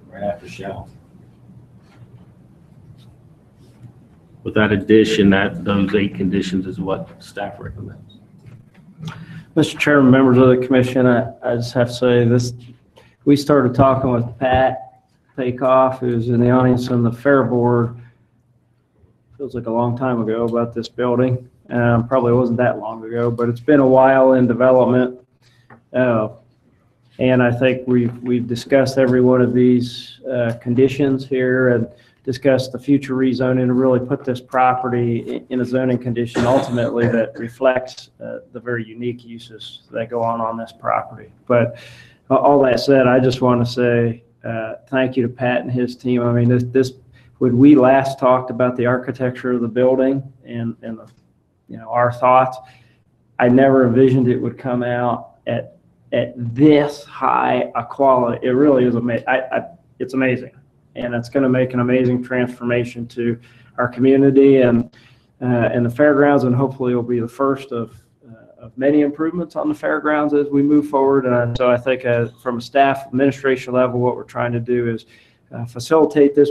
right after shall. With that addition, those 8 conditions is what staff recommends. Mr. Chairman, members of the commission, I just have to say this, we started talking with Pat Takeoff, who's in the audience on the Fair Board, feels like a long time ago, about this building. Probably wasn't that long ago, but it's been a while in development. And I think we've discussed every one of these conditions here and discussed the future rezoning and really put this property in a zoning condition ultimately that reflects the very unique uses that go on this property. But all that said, I just want to say thank you to Pat and his team. I mean, when we last talked about the architecture of the building and the, our thoughts, I never envisioned it would come out at this high a quality. It really is amazing. It's amazing, and it's going to make an amazing transformation to our community and the fairgrounds, and hopefully it will be the first of many improvements on the fairgrounds as we move forward. And so I think from a staff administration level, what we're trying to do is facilitate this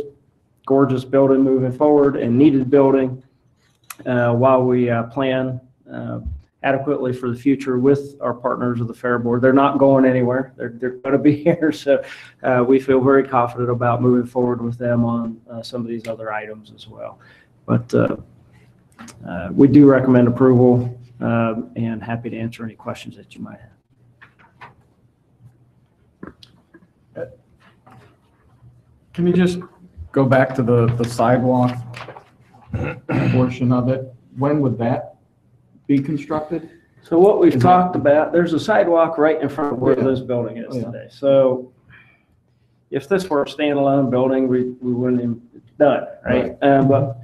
gorgeous building moving forward and needed building while we plan adequately for the future with our partners of the Fair Board. They're not going anywhere. They're going to be here. So we feel very confident about moving forward with them on some of these other items as well. But we do recommend approval and happy to answer any questions that you might have. Can you just go back to the sidewalk portion of it? When would that be constructed? So what we've talked about, there's a sidewalk right in front of where this building is today. So if this were a standalone building, we wouldn't even done, right? But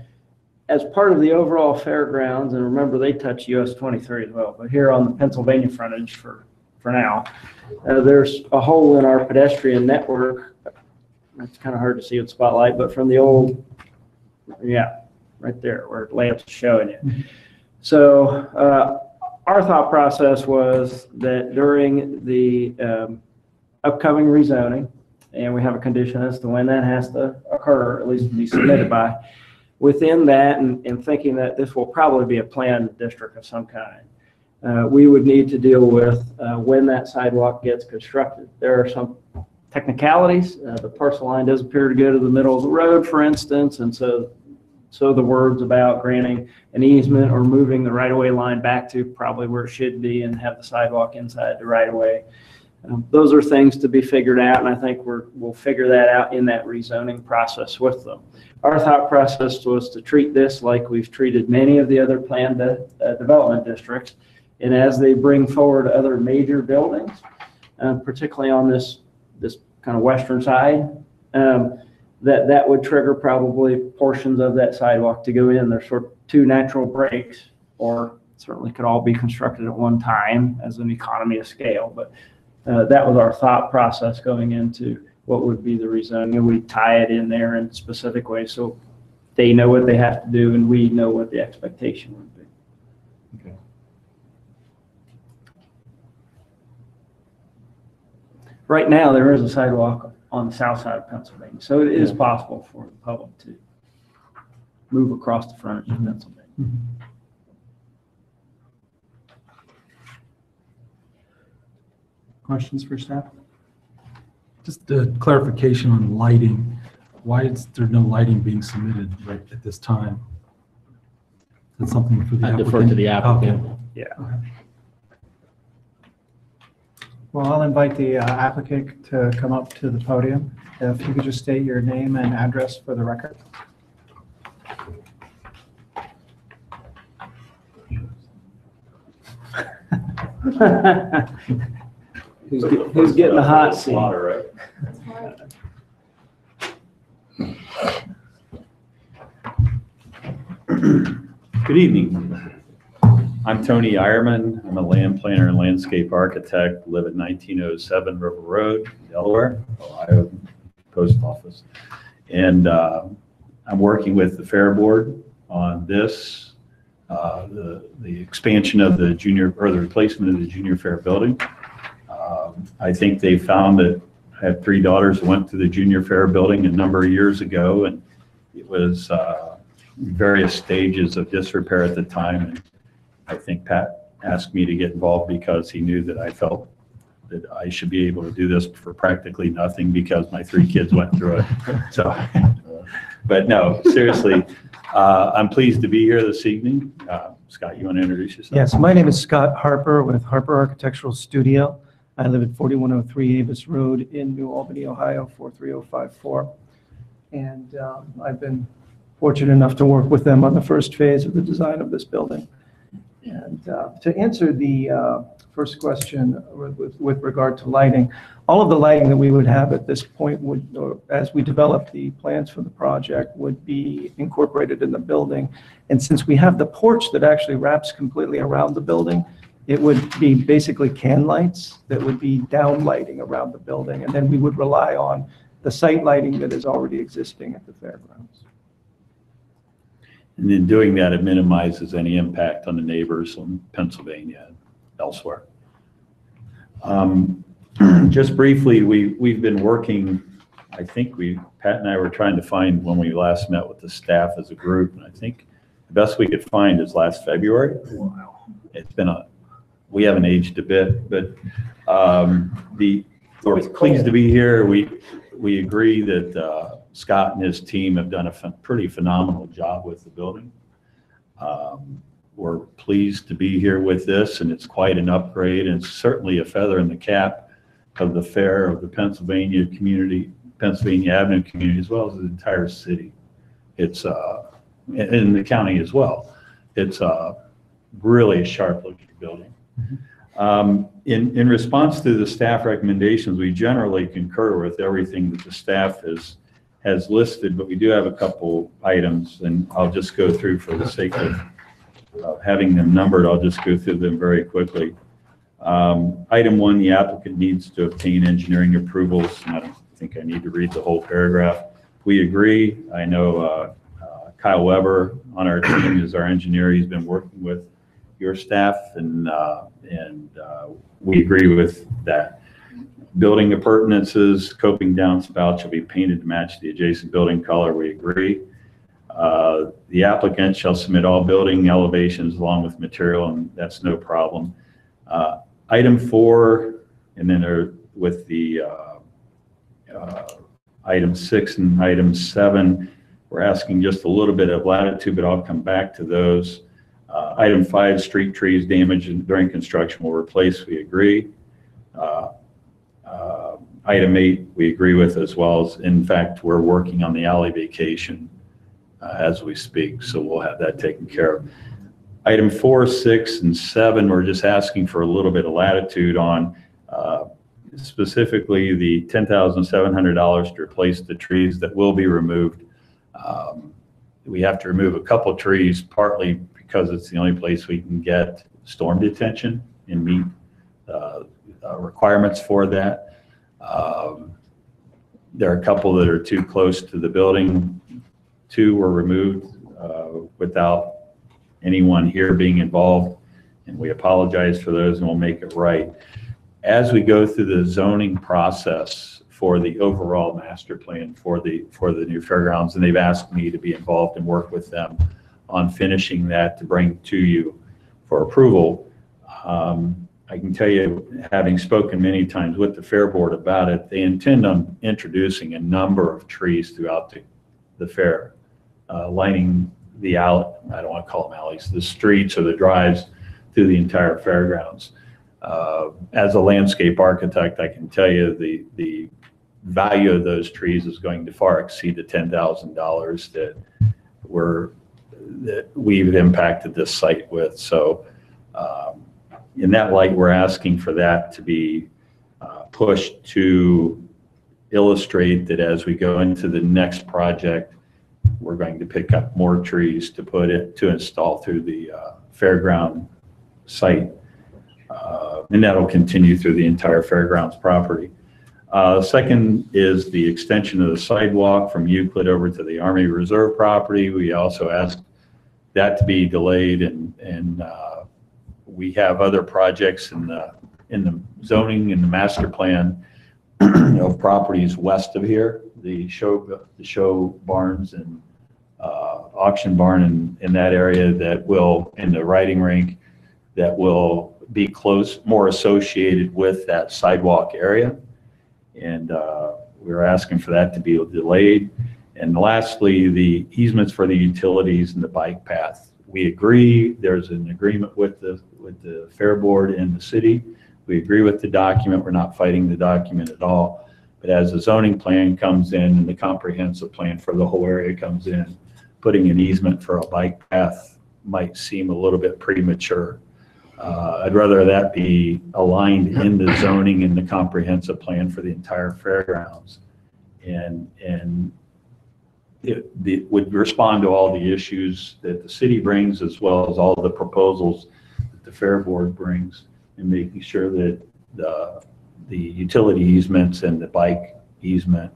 as part of the overall fairgrounds, and remember they touch US 23 as well, but here on the Pennsylvania frontage for now, there's a hole in our pedestrian network. It's kind of hard to see with spotlight, but from the old, right there where Lance's showing you. So our thought process was that during the upcoming rezoning, and we have a condition as to when that has to occur, at least be submitted by, within that, and thinking that this will probably be a planned district of some kind, we would need to deal with when that sidewalk gets constructed. There are some technicalities. The parcel line does appear to go to the middle of the road, for instance, and so the words about granting an easement or moving the right-of-way line back to probably where it should be and have the sidewalk inside the right-of-way. Those are things to be figured out, and I think we'll figure that out in that rezoning process with them. Our thought process was to treat this like we've treated many of the other planned development districts, and as they bring forward other major buildings, particularly on this kind of western side, that would trigger probably portions of that sidewalk to go in. There's sort of 2 natural breaks, or certainly could all be constructed at one time as an economy of scale. But that was our thought process going into what would be the rezoning, and we tie it in there in a specific way, so they know what they have to do and we know what the expectation would be. Okay. Right now, there is a sidewalk on the south side of Pennsylvania, so it is possible for the public to move across the frontage of Pennsylvania. Questions for staff? Just a clarification on lighting. Why is there no lighting being submitted right at this time? Is that something for the I applicant? defer to the applicant. Okay. Yeah. Well, I'll invite the applicant to come up to the podium. If you could just state your name and address for the record. Who's getting the hot seat? Good evening. I'm Tony Ironman. I'm a land planner and landscape architect, live at 1907 River Road, Delaware, Ohio, Post Office. And I'm working with the Fair Board on this, the expansion of the junior, or the replacement of the junior fair building. I think they found that I had 3 daughters who went to the junior fair building a number of years ago, and it was various stages of disrepair at the time. And I think Pat asked me to get involved because he knew that I felt that I should be able to do this for practically nothing because my 3 kids went through it. So, but no, seriously, I'm pleased to be here this evening. Scott, you want to introduce yourself? Yes, my name is Scott Harper with Harper Architectural Studio. I live at 4103 Avis Road in New Albany, Ohio, 43054. And I've been fortunate enough to work with them on the first phase of the design of this building. And to answer the first question with regard to lighting, all of the lighting that we would have at this point would, or as we develop the plans for the project, would be incorporated in the building. And since we have the porch that actually wraps completely around the building, it would be basically can lights that would be down lighting around the building. And then we would rely on the site lighting that is already existing at the fairgrounds. And in doing that, it minimizes any impact on the neighbors in Pennsylvania and elsewhere. Just briefly, we've been working, I think Pat and I were trying to find when we last met with the staff as a group, and I think the best we could find is last February. Wow. It's been we haven't aged a bit, but we're pleased to be here. We agree that Scott and his team have done a pretty phenomenal job with the building. We're pleased to be here with this, and it's quite an upgrade, and it's certainly a feather in the cap of the fair, of the Pennsylvania community, Pennsylvania Avenue community, as well as the entire city. It's in the county as well. It's really a sharp-looking building. In response to the staff recommendations, we generally concur with everything that the staff has listed, but we do have a couple items, and I'll just go through for the sake of having them numbered. I'll just go through them very quickly. Item 1, the applicant needs to obtain engineering approvals, and I don't think I need to read the whole paragraph. We agree. I know Kyle Weber on our team is our engineer. He's been working with your staff, and we agree with that. Building appurtenances, coping downspout shall be painted to match the adjacent building color. We agree. The applicant shall submit all building elevations along with material, and that's no problem. Item 4, and then with the item 6 and item 7, we're asking just a little bit of latitude, but I'll come back to those. Item 5, street trees damaged during construction will replace. We agree. Item 8, we agree with, as well as, in fact, we're working on the alley vacation as we speak, so we'll have that taken care of. Item 4, 6, and 7, we're just asking for a little bit of latitude on specifically the $10,700 to replace the trees that will be removed. We have to remove a couple trees, partly because it's the only place we can get storm detention and meet requirements for that. There are a couple that are too close to the building. 2 were removed without anyone here being involved, and we apologize for those and we'll make it right. As we go through the zoning process for the overall master plan for the new fairgrounds, and they've asked me to be involved and work with them on finishing that to bring to you for approval. I can tell you, having spoken many times with the Fair Board about it, they intend on introducing a number of trees throughout the fair, lining the alley, I don't want to call them alleys, the streets or the drives through the entire fairgrounds. As a landscape architect, I can tell you the value of those trees is going to far exceed the $10,000 that we've impacted this site with. So in that light, we're asking for that to be pushed to illustrate that as we go into the next project, we're going to pick up more trees to install through the fairground site. And that'll continue through the entire fairgrounds property. Second is the extension of the sidewalk from Euclid over to the Army Reserve property. We also asked that to be delayed, and we have other projects in the zoning and the master plan of properties west of here, the show barns and auction barn in that area that will, in the riding rink, that will be more associated with that sidewalk area. And we're asking for that to be delayed. And lastly, the easements for the utilities and the bike path. We agree, there's an agreement with the Fair Board and the city. We agree with the document. We're not fighting the document at all. But as the zoning plan comes in and the comprehensive plan for the whole area comes in, putting an easement for a bike path might seem a little bit premature. I'd rather that be aligned in the zoning and the comprehensive plan for the entire fairgrounds, and it would respond to all the issues that the city brings, as well as all the proposals that the Fair Board brings, and making sure that the utility easements and the bike easement,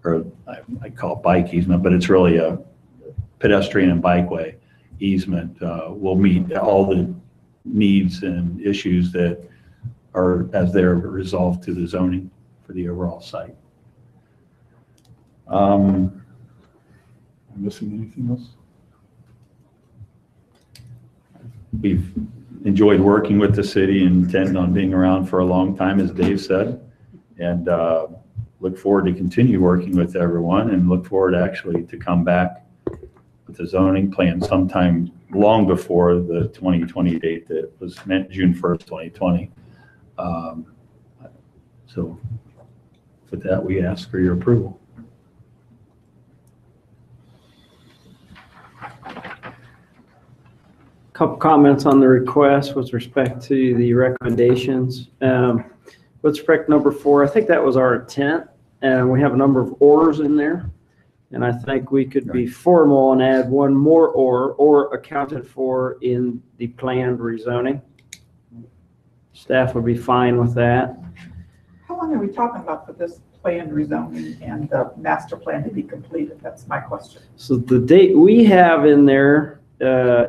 or I call it bike easement, but it's really a pedestrian and bikeway easement, will meet all the needs and issues that are as they're resolved to the zoning for the overall site. Am I missing anything else? We've enjoyed working with the city and intend on being around for a long time, as Dave said, and look forward to continue working with everyone, and look forward actually to come back with the zoning plan sometime long before the 2020 date that was meant June 1st, 2020. So with that, we ask for your approval. Couple comments on the request with respect to the recommendations. With respect to number 4, I think that was our intent, and we have a number of ors in there. And I think we could be formal and add one more or accounted for in the planned rezoning. Staff would be fine with that. How long are we talking about for this planned rezoning and the master plan to be completed? That's my question. So the date we have in there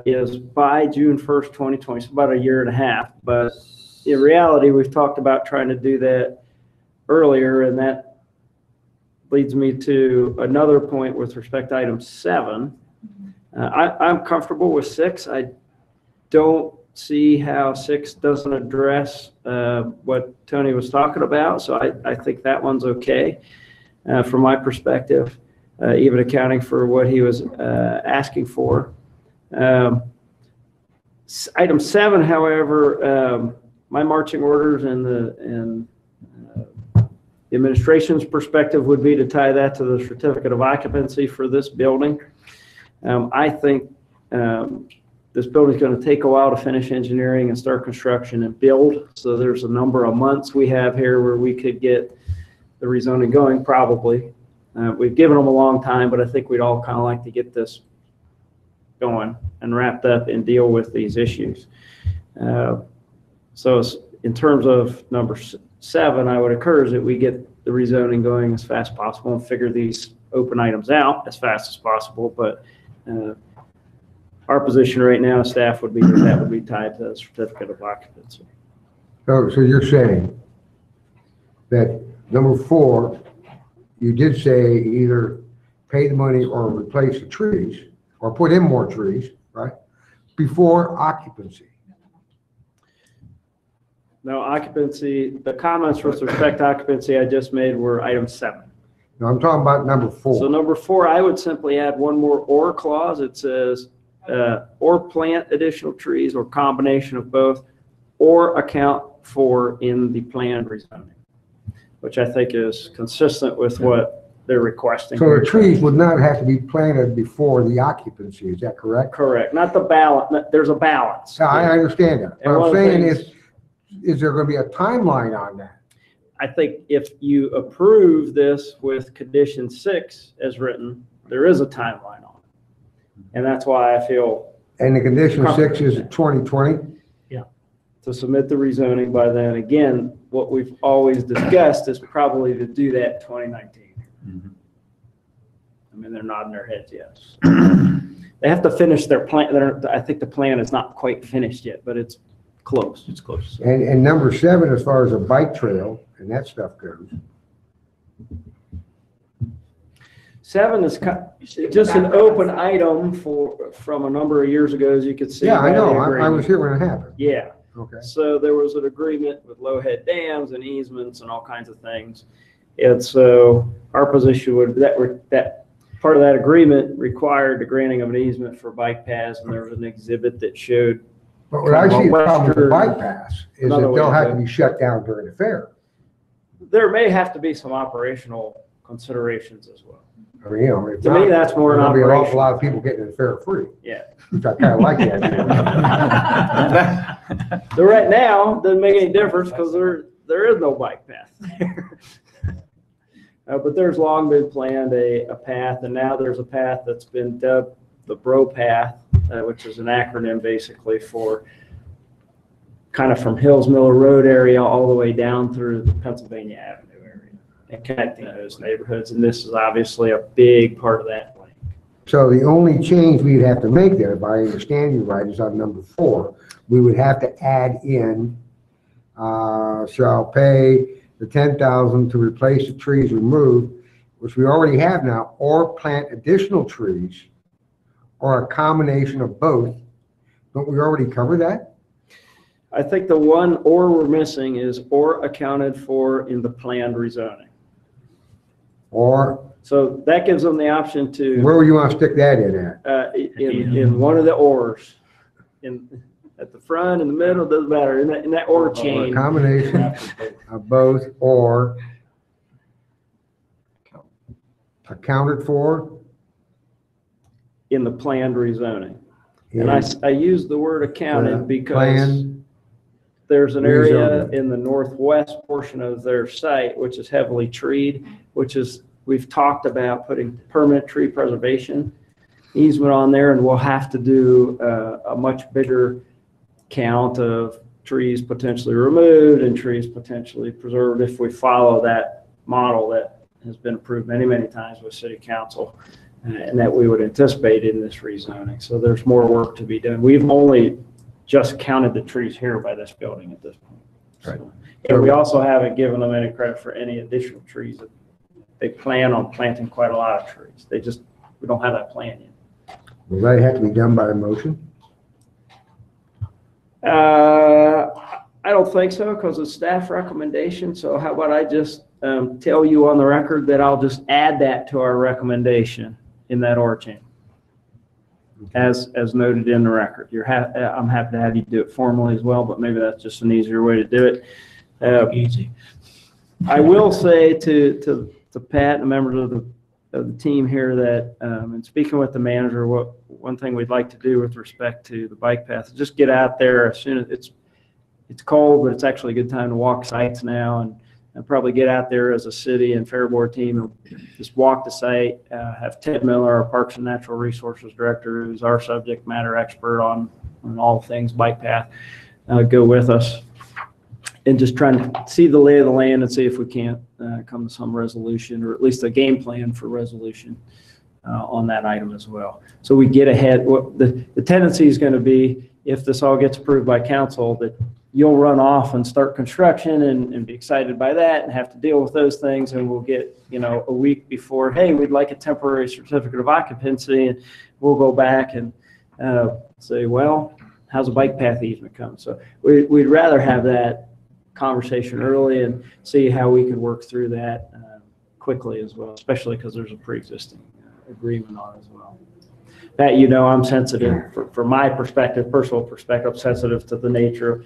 is by June 1st, 2020, so about a year and a half. But in reality, we've talked about trying to do that earlier, and that leads me to another point with respect to item 7. I'm comfortable with 6. I don't see how 6 doesn't address what Tony was talking about, so I think that one's okay from my perspective, even accounting for what he was asking for. Item 7, however, my marching orders and the administration's perspective would be to tie that to the certificate of occupancy for this building. I think this building is going to take a while to finish engineering and start construction and build. So there's a number of months we have here where we could get the rezoning going, probably. We've given them a long time, but I think we'd all kind of like to get this going and wrapped up and deal with these issues. So in terms of number 7, I would encourage that we get the rezoning going as fast as possible and figure these open items out as fast as possible. But our position right now, staff would be that would be tied to a certificate of occupancy. So you're saying that number 4, you did say either pay the money or replace the trees or put in more trees, right? Before occupancy. No, occupancy, the comments with respect to occupancy I just made were item 7. No, I'm talking about number 4. So number 4, I would simply add one more or clause. It says, or plant additional trees or combination of both, or account for in the planned rezoning, which I think is consistent with what they're requesting. So the trees would not have to be planted before the occupancy, is that correct? Correct. Not the balance. There's a balance. Yeah, I understand that. And What one I'm of the saying things- is there going to be a timeline on that? I think if you approve this with condition 6 as written, there is a timeline on it. And that's why I feel And the condition 6 is 2020? to submit the rezoning by then. Again, what we've always discussed is probably to do that in 2019. I mean, they're nodding their heads yes. They have to finish their plan. I think the plan is not quite finished yet, but it's close. It's close. And number 7, as far as a bike trail and that stuff goes. 7 is just an open item from a number of years ago, as you could see. Yeah, I by the know. I agreement. was here when it happened. Yeah. Okay. So there was an agreement with low head dams and easements and all kinds of things. And so our position would, that part of that agreement required the granting of an easement for bike paths, and there was an exhibit that showed. But what I see a problem with the bike pass is that Another way they'll to have do to it. be shut down during the fair. There may have to be some operational considerations as well. I mean, you know, if To me, not, that's more an there'll be an awful operation. lot of people getting in the fair free. Yeah. Which I kind of like that. So right now, doesn't make any difference because there is no bike path there. But there's long been planned a path, and now there's a path that's been dubbed the Bro Path, which is an acronym basically for kind of from Hills Miller Road area all the way down through the Pennsylvania Avenue area and connecting those neighborhoods. And this is obviously a big part of that plan. So the only change we'd have to make there, if I understand you right, is on number 4. We would have to add in, shall pay the $10,000 to replace the trees removed, which we already have now, or plant additional trees, or a combination of both. Don't we already cover that? I think the one or we're missing is or accounted for in the planned rezoning. Or So that gives them the option to. where would you want to stick that in at? In one of the ors, at the front, in the middle, doesn't matter, in that or Or a chain. combination of both, or accounted for? In the planned rezoning. And I use the word accounted because Plan there's an area rezoning. in the northwest portion of their site, which is heavily treed, which is, we've talked about putting permanent tree preservation easement on there, and we'll have to do a much bigger count of trees potentially removed and trees potentially preserved if we follow that model that has been approved many, many times with city council and that we would anticipate in this rezoning. So there's more work to be done. We've only just counted the trees here by this building at this point. Right. And we also haven't given them any credit for any additional trees. They plan on planting quite a lot of trees. We don't have that plan yet. Will that have to be done by a motion? I don't think so because it's staff recommendation. So how about I just tell you on the record that I'll just add that to our recommendation in that OR chain as noted in the record. I'm happy to have you do it formally as well, but maybe that's just an easier way to do it. Easy. I will say to Pat and the members of the team here that, in speaking with the manager, one thing we'd like to do with respect to the bike path is just get out there as soon as it's cold, but it's actually a good time to walk sites now and probably get out there as a city and fair board team and just walk the site, have Ted Miller, our Parks and Natural Resources Director, who's our subject matter expert on all things bike path, go with us. and just trying to see the lay of the land and see if we can't come to some resolution, or at least a game plan for resolution on that item as well. So we get ahead. The tendency is going to be, if this all gets approved by council, that you'll run off and start construction and be excited by that and have to deal with those things. And we'll get, a week before, hey, we'd like a temporary certificate of occupancy. And we'll go back and say, well, how's a bike path easement come? So we'd rather have that conversation early and see how we can work through that quickly as well, especially because there's a pre-existing agreement on it as well. Pat, I'm sensitive, from my perspective, personal perspective, sensitive to the nature of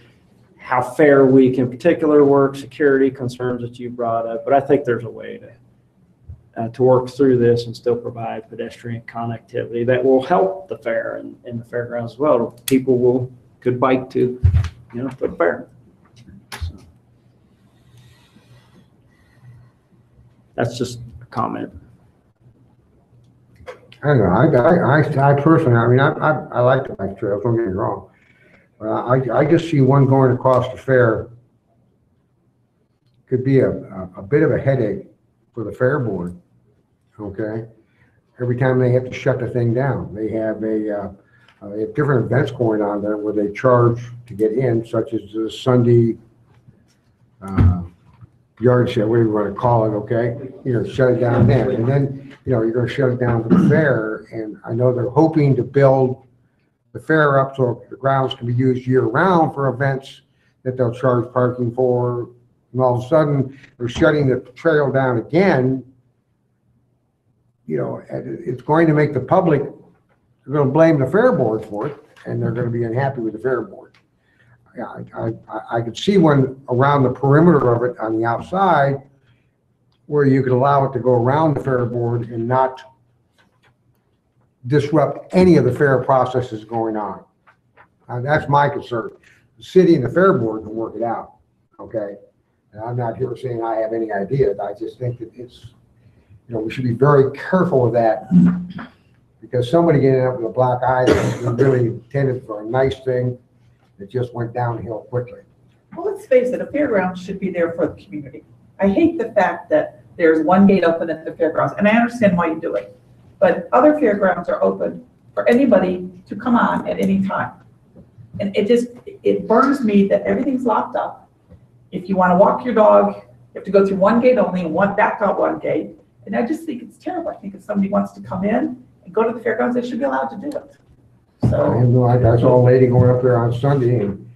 how Fair Week in particular works, security concerns that you brought up, but I think there's a way to work through this and still provide pedestrian connectivity that will help the fair and the fairgrounds as well. People could bike to, the fair. So, that's just a comment. I don't know, I personally, I like the bike trails, don't get me wrong. But I just see one going across the fair could be a bit of a headache for the fair board, okay? Every time they have to shut the thing down. They have they have different events going on there where they charge to get in, such as the Sunday yard sale, whatever you want to call it, okay? Shut it down then. And then, you're going to shut it down for the fair. And I know they're hoping to build the fair up so the grounds can be used year round for events that they'll charge parking for. And all of a sudden, they're shutting the trail down again. It's going to make the public, they're going to blame the fair board for it, and they're going to be unhappy with the fair board. I could see one around the perimeter of it on the outside where you could allow it to go around the fair board and not disrupt any of the fair processes going on. That's my concern. The city and the fair board can work it out, okay? And I'm not here saying I have any idea. I just think that it's, we should be very careful of that, because somebody getting up with a black eye that really intended for a nice thing that just went downhill quickly. Well, let's face it, a fairground should be there for the community. I hate the fact that there's one gate open at the fairgrounds, and I understand why you do it. But other fairgrounds are open for anybody to come on at any time. And it burns me that everything's locked up. If you want to walk your dog, you have to go through one gate only and back out one gate. And I just think it's terrible. I think if somebody wants to come in and go to the fairgrounds, they should be allowed to do it. So I saw a lady going up there on Sunday, and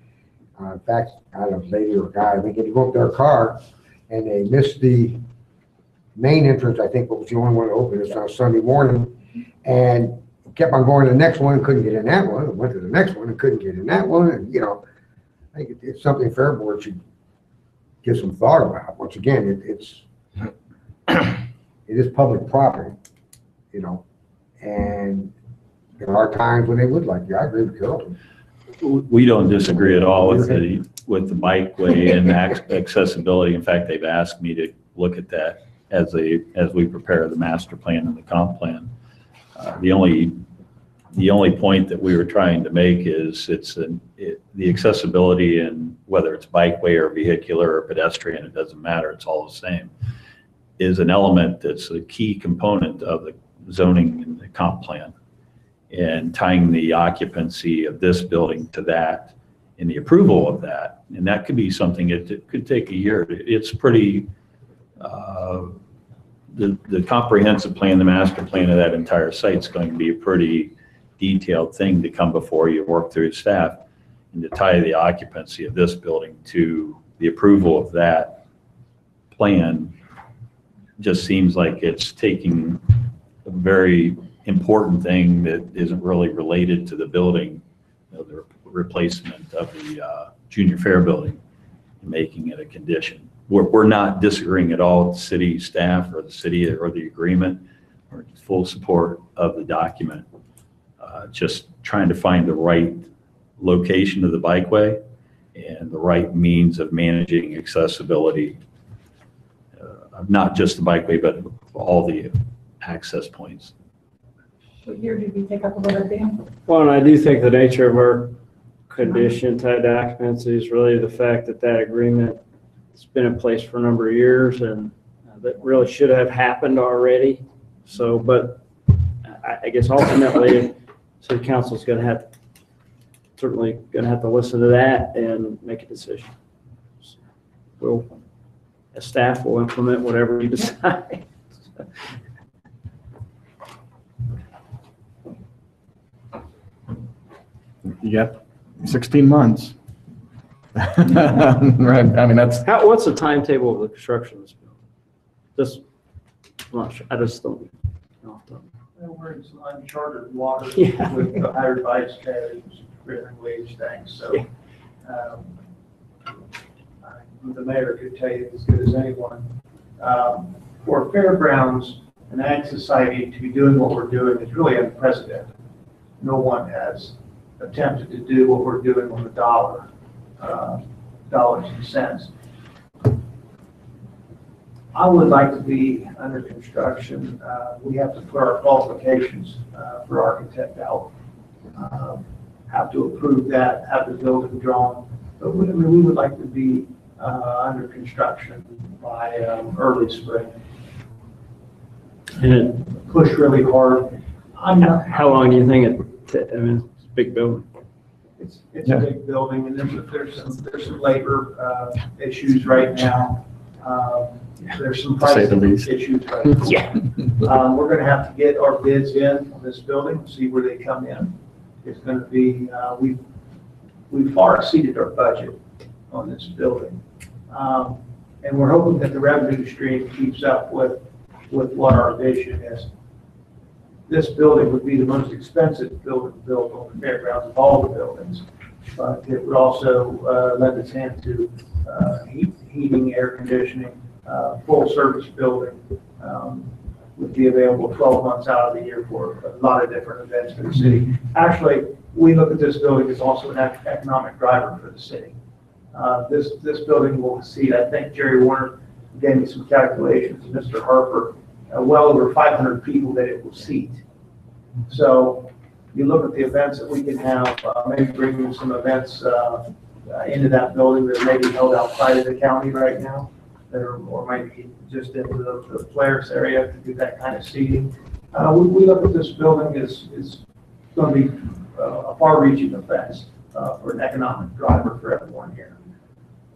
in fact, I don't know if it's a lady or a guy, they get to go up their car, and they missed the main entrance, I think, was the only one open. It's on Sunday morning, and kept on going to the next one, couldn't get in that one, and went to the next one and couldn't get in that one, and I think it's something Fair Board should give some thought about. Once again, it is public property, and there are times when they would like you. I agree with Carlton. We don't disagree at all with the bikeway and accessibility. In fact, they've asked me to look at that as we prepare the master plan and the comp plan. The only point that we were trying to make is the accessibility, and whether it's bikeway or vehicular or pedestrian, it doesn't matter. It's all the same. Is an element that's a key component of the zoning and the comp plan, and tying the occupancy of this building to that and the approval of that. And that could be something, it could take a year. It's pretty, the comprehensive plan, the master plan of that entire site is going to be a pretty detailed thing to come before you, work through staff, and to tie the occupancy of this building to the approval of that plan just seems like it's taking a very important thing that isn't really related to the building, the replacement of the junior fair building, and making it a condition. We're not disagreeing at all with the city staff or the city or the agreement, or full support of the document. Just trying to find the right location of the bikeway and the right means of managing accessibility, not just the bikeway, but all the access points. What year did we take up a little bit, Dan? Well, and I do think the nature of our condition tied to occupancy is really the fact that that agreement has been in place for a number of years and that really should have happened already. So, but I guess ultimately, city council's gonna have, certainly gonna have to listen to that and make a decision. We'll, as staff, will implement whatever you decide. You got 16 months. Right, I mean, that's. What's the timetable of the construction of this building? Just, I'm not sure, I just don't know. We're in some uncharted waters Yeah. with the higher advice codes, prevailing wage things, so. The mayor could tell you as good as anyone. For fairgrounds and ag society to be doing what we're doing is really unprecedented. No one has attempted to do what we're doing on the dollar, dollars and cents. I would like to be under construction. We have to put our qualifications for architect out, have to approve that, have the building drawn. But we would like to be under construction by early spring. And push really hard. how long do you think it, I mean, it's a big building. It's a big building, and there's some labor issues right now. There's some To say the pricing least. issues right now. Yeah. We're gonna have to get our bids in on this building, see where they come in. It's gonna be, we far exceeded our budget on this building. And we're hoping that the revenue stream keeps up with what our vision is. This building would be the most expensive building built on the fairgrounds of all the buildings, but it would also lend its hand to heating, air conditioning, full service building, would be available 12 months out of the year for a lot of different events for the city. Actually, we look at this building as also an economic driver for the city. This building will exceed, I think Jerry Warner gave me some calculations, Mr. Harper, well over 500 people that it will seat. So you look at the events that we can have, maybe bringing some events into that building that may be held outside of the county right now, that are, or maybe just into the Polaris area to do that kind of seating. We look at this building as going to be a far-reaching effects for an economic driver for everyone here.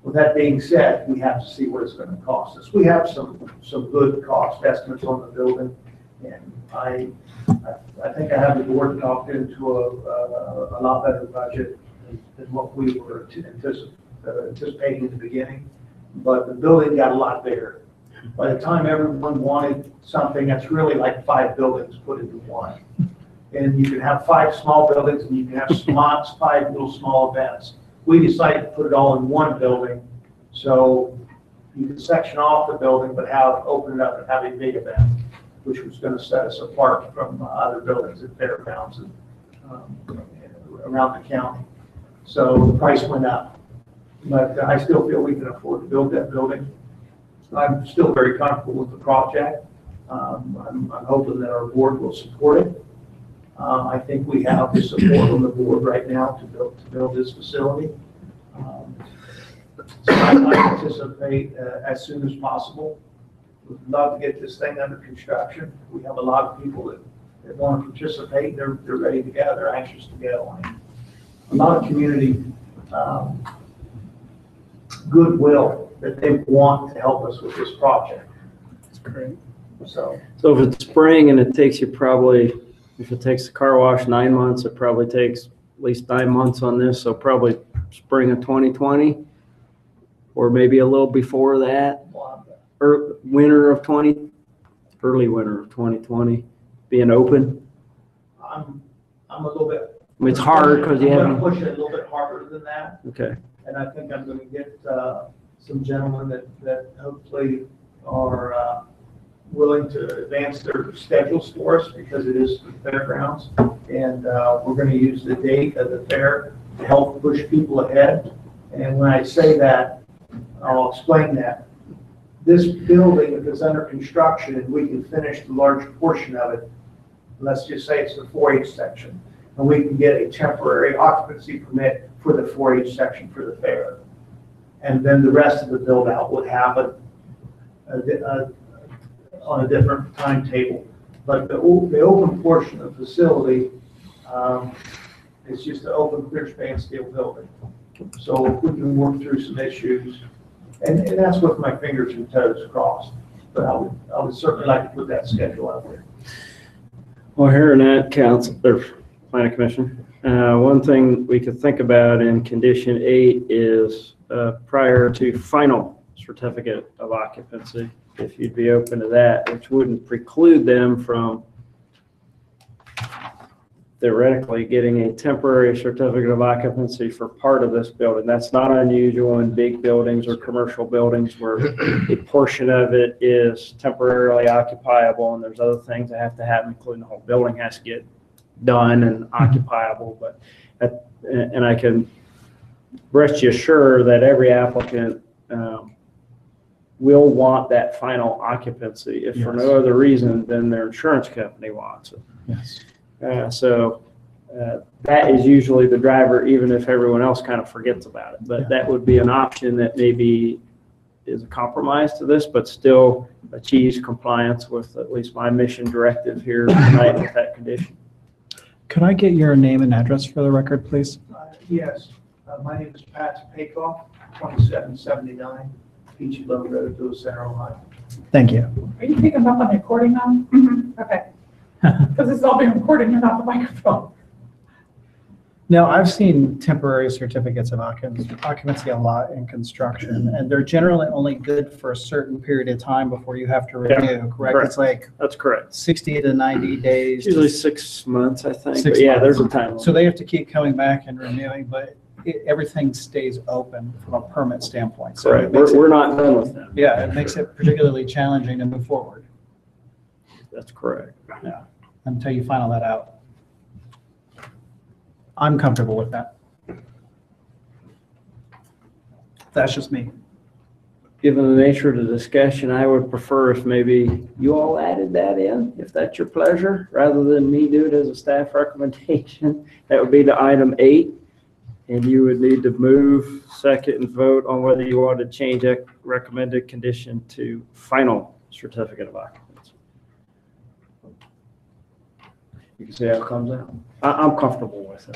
With that being said, we have to see what it's going to cost us. We have some good cost estimates on the building, and I think I have the board talked into a lot better budget than what we were anticipating in the beginning. But the building got a lot bigger. By the time everyone wanted something that's really like 5 buildings put into one. And you can have 5 small buildings and you can have 5 little small events. We decided to put it all in one building, so you can section off the building, but open it up and have a big event, which was going to set us apart from other buildings at fairgrounds and around the county. So the price went up, but I still feel we can afford to build that building. I'm still very comfortable with the project. I'm hoping that our board will support it. I think we have the support on the board right now to build this facility. So I anticipate as soon as possible. We'd love to get this thing under construction. We have a lot of people that want to participate. They're ready to go. They're anxious to go. A lot of community goodwill that they want to help us with this project. That's great. So if it's spring and it takes you probably, if it takes the car wash 9 months, it probably takes at least 9 months on this, so probably spring of 2020, or maybe a little before that, or early winter of 2020, being open. I'm a little bit. I mean, it's hard because you I'm haven't. going to push it a little bit harder than that. Okay. And I think I'm going to get some gentlemen that hopefully are willing to advance their schedules for us, because it is the fairgrounds. And we're going to use the date of the fair to help push people ahead. And when I say that, I'll explain that. This building, if it's under construction and we can finish the large portion of it, let's just say it's the 4-H section, and we can get a temporary occupancy permit for the 4-H section for the fair. And then the rest of the build out would happen on a different timetable. But the open portion of the facility, it's just an open clear span steel building. So we can work through some issues, and that's with my fingers and toes crossed. But I would certainly like to put that schedule out there. Well, hearing that, council, or planning commission, one thing we could think about in condition 8 is prior to final certificate of occupancy, if you'd be open to that, which wouldn't preclude them from theoretically getting a temporary certificate of occupancy for part of this building. That's not unusual in big buildings or commercial buildings where a portion of it is temporarily occupiable and there's other things that have to happen, including the whole building has to get done and occupiable. But and I can rest you assured that every applicant will want that final occupancy if for no other reason than their insurance company wants it. Yes. So that is usually the driver, even if everyone else kind of forgets about it. But that would be an option that maybe is a compromise to this, but still achieves compliance with at least my mission directive here tonight with that condition. Could I get your name and address for the record, please? Yes, my name is Pat Pakoff, 2779 Peachy Low Road, Lewis Center, Ohio. Thank you. Are you picking up on the recording now? Mm-hmm. Okay. Because it's all being recorded and not the microphone. Now, I've seen temporary certificates of occupancy a lot in construction, and they're generally only good for a certain period of time before you have to renew, correct? It's like that's correct. 60 to 90 days. Usually 6 months, I think. 6 But yeah, months. there's a time. So they have to keep coming back and renewing, but everything stays open from a permit standpoint. So Right. it makes We're not done with them. Yeah, it makes it particularly challenging to move forward. That's correct. Yeah, until you final that out. I'm comfortable with that. That's just me. Given the nature of the discussion, I would prefer if maybe you all added that in, if that's your pleasure, rather than me do it as a staff recommendation. That would be to item 8, and you would need to move, second, and vote on whether you want to change that recommended condition to final certificate of occupancy. You can see how it comes out. I'm comfortable with it.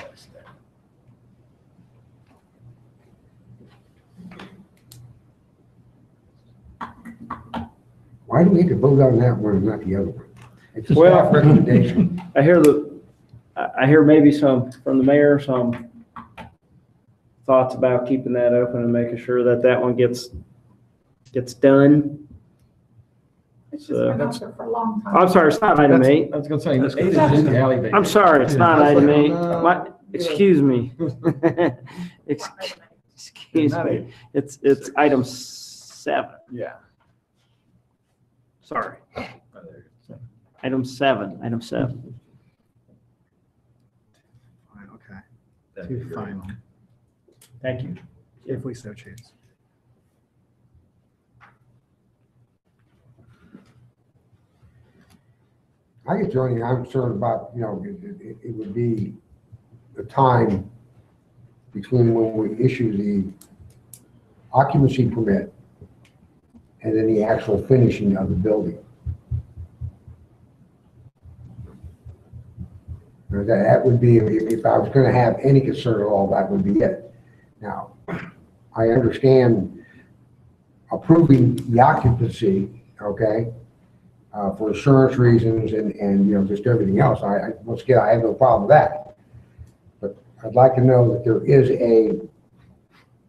Why do we have to vote on that one and not the other one? It's a Well, staff recommendation. I hear maybe some from the mayor, some thoughts about keeping that open and making sure that that one gets done. It's just been out there for a long time. I'm sorry, it's not item 8. I was going to say, this is in the alley. I'm sorry, it's not item 8. Excuse me. Excuse me. It's item 7. Yeah. Sorry. Item 7. Okay. To final. Thank you, if we so choose. I guess the only thing I'm concerned about, it would be the time between when we issue the occupancy permit and then the actual finishing of the building. That would be, if I was going to have any concern at all, that would be it. Now, I understand approving the occupancy, okay, for insurance reasons and just everything else. Once again, I have no problem with that. But I'd like to know that there is a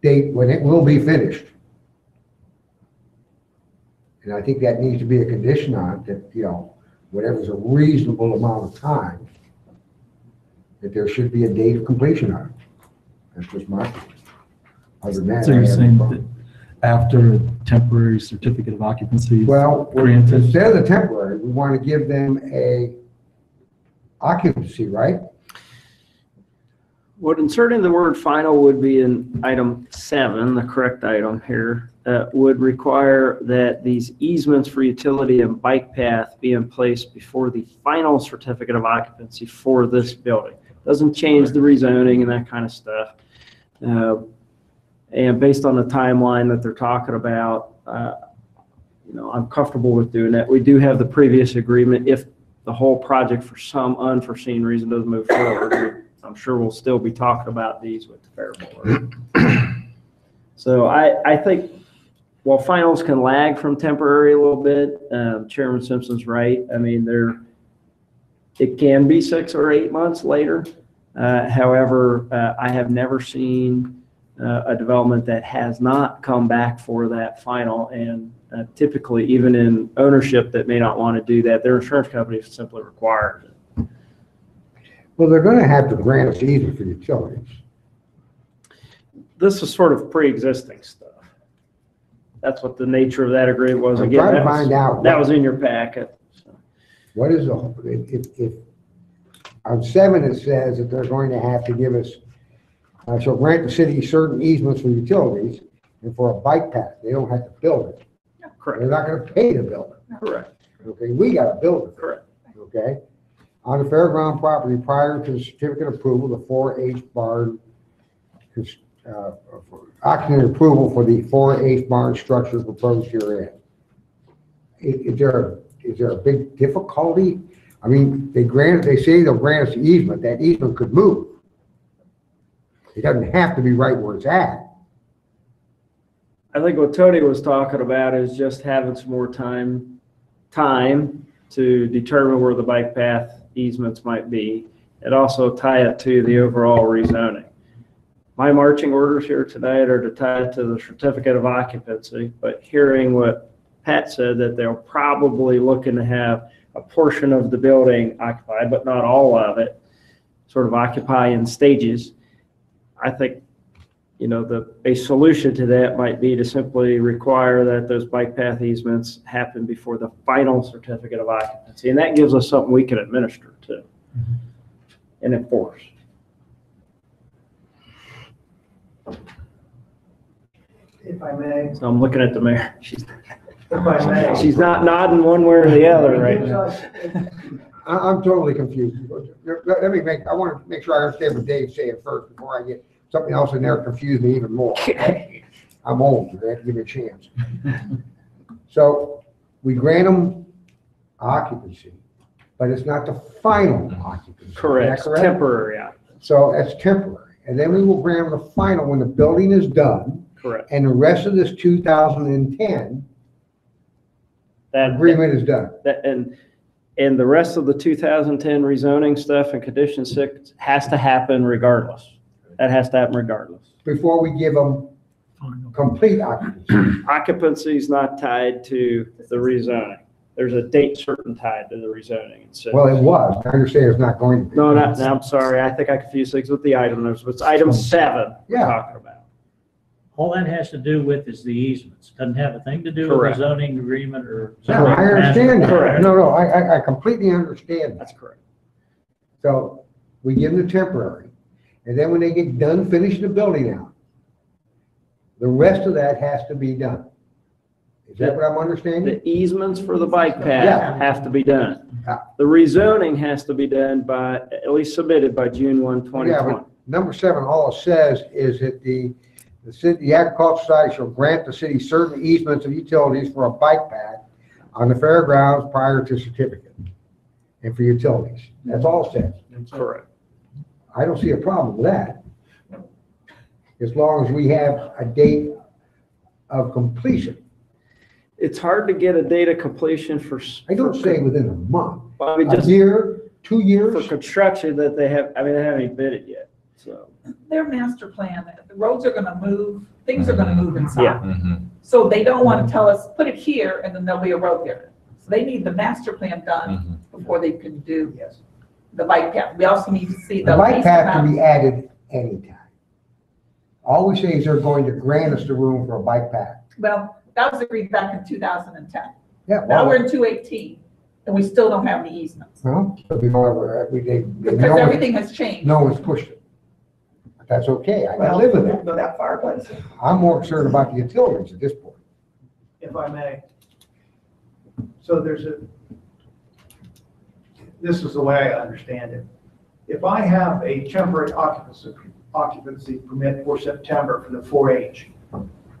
date when it will be finished. And I think that needs to be a condition on it, that, whatever's a reasonable amount of time, that there should be a date of completion on it. That's just my opinion. Other than that, So I you're have no saying problem. that after a temporary certificate of occupancy is Well, granted? instead of the temporary, we want to give them a occupancy, right? What inserting the word final would be in item 7, the correct item here, would require that these easements for utility and bike path be in place before the final certificate of occupancy for this building. Doesn't change the rezoning and that kind of stuff. And based on the timeline that they're talking about, I'm comfortable with doing that. We do have the previous agreement. If the whole project for some unforeseen reason doesn't move forward, I'm sure we'll still be talking about these with the Fair Board. So I think while finals can lag from temporary a little bit, Chairman Simpson's right. I mean, it can be 6 or 8 months later. However, I have never seen a development that has not come back for that final. And typically, even in ownership that may not want to do that, their insurance company simply requires it. Well, they're going to have to grant us easement for utilities. This is sort of pre-existing stuff. That's what the nature of that agreement was. I'm Again, trying to that was- find out That what- was in your packet. What is if on 7 it says that they're going to have to give us, shall grant the city certain easements for utilities and for a bike path. They don't have to build it. Correct. They're not going to pay to build it. Correct. Okay, we got to build it. Correct. Okay? On the fairground property prior to the certificate approval, the 4H barn, occupancy approval for the 4H barn structure proposed herein. Is there a big difficulty? I mean, they say they'll grant us the easement. That easement could move. It doesn't have to be right where it's at. I think what Tony was talking about is just having some more time to determine where the bike path easements might be, and also tie it to the overall rezoning. My marching orders here tonight are to tie it to the certificate of occupancy, but hearing what Pat said, that they're probably looking to have a portion of the building occupied, but not all of it, sort of occupy in stages. I think, a solution to that might be to simply require that those bike path easements happen before the final certificate of occupancy. And that gives us something we can administer too and enforce. If I may. So I'm looking at the mayor. If I may. She's not nodding one way or the other right now. I'm totally confused. I want to make sure I understand what Dave's saying first before I get something else in there to confuse me even more. I'm old, so they have to give me a chance. So we grant them occupancy, but it's not the final occupancy. Correct. Is that correct? Temporary occupancy. So that's temporary. And then we will grant them the final when the building is done. Correct. And the rest of this 2010 agreement is done. And the rest of the 2010 rezoning stuff and condition 6 has to happen regardless. That has to happen regardless. Before we give them complete occupancy. Occupancy is not tied to the rezoning. There's a date certain tied to the rezoning. Well, it was. I understand it's not going to be. No, I'm sorry. I think I confused things with the item. It's item 7 we're talking about. All that has to do with is the easements. Doesn't have a thing to do with Correct. the zoning agreement or. No, I understand that. Correct. No, I completely understand that. That's correct. So we give them the temporary. And then when they get done finishing the building out, the rest of that has to be done. Is that what I'm understanding? The easements for the bike path Yeah. have to be done. The rezoning has to be done by, at least submitted by June 1, Yeah, 2020. but number 7, all it says is that the agricultural society shall grant the city certain easements of utilities for a bike path on the fairgrounds prior to certificate and for utilities. That's all it says. Correct. I don't see a problem with that. As long as we have a date of completion. It's hard to get a date of completion for. I don't say within a month. Well, I mean, A just year, 2 years? for construction that they haven't even bid it yet, so. Their master plan, the roads are gonna move, things are gonna move inside. Yeah. So they don't wanna tell us, put it here, and then there'll be a road there. So they need the master plan done before they can do the bike path. We also need to see the. The bike least path amount- can be added anytime. All we say is they're going to grant us the room for a bike path. Well, that was agreed back in 2010. Yeah, Now well, we're in 2018, and we still don't have any easements. well, Because everything has changed. No one's pushed it. But that's okay, I Well, can live with we that. won't go that far, but. I'm more concerned about the utilities at this point. If I may. So this is the way I understand it. If I have a temporary occupancy permit for September for the 4-H.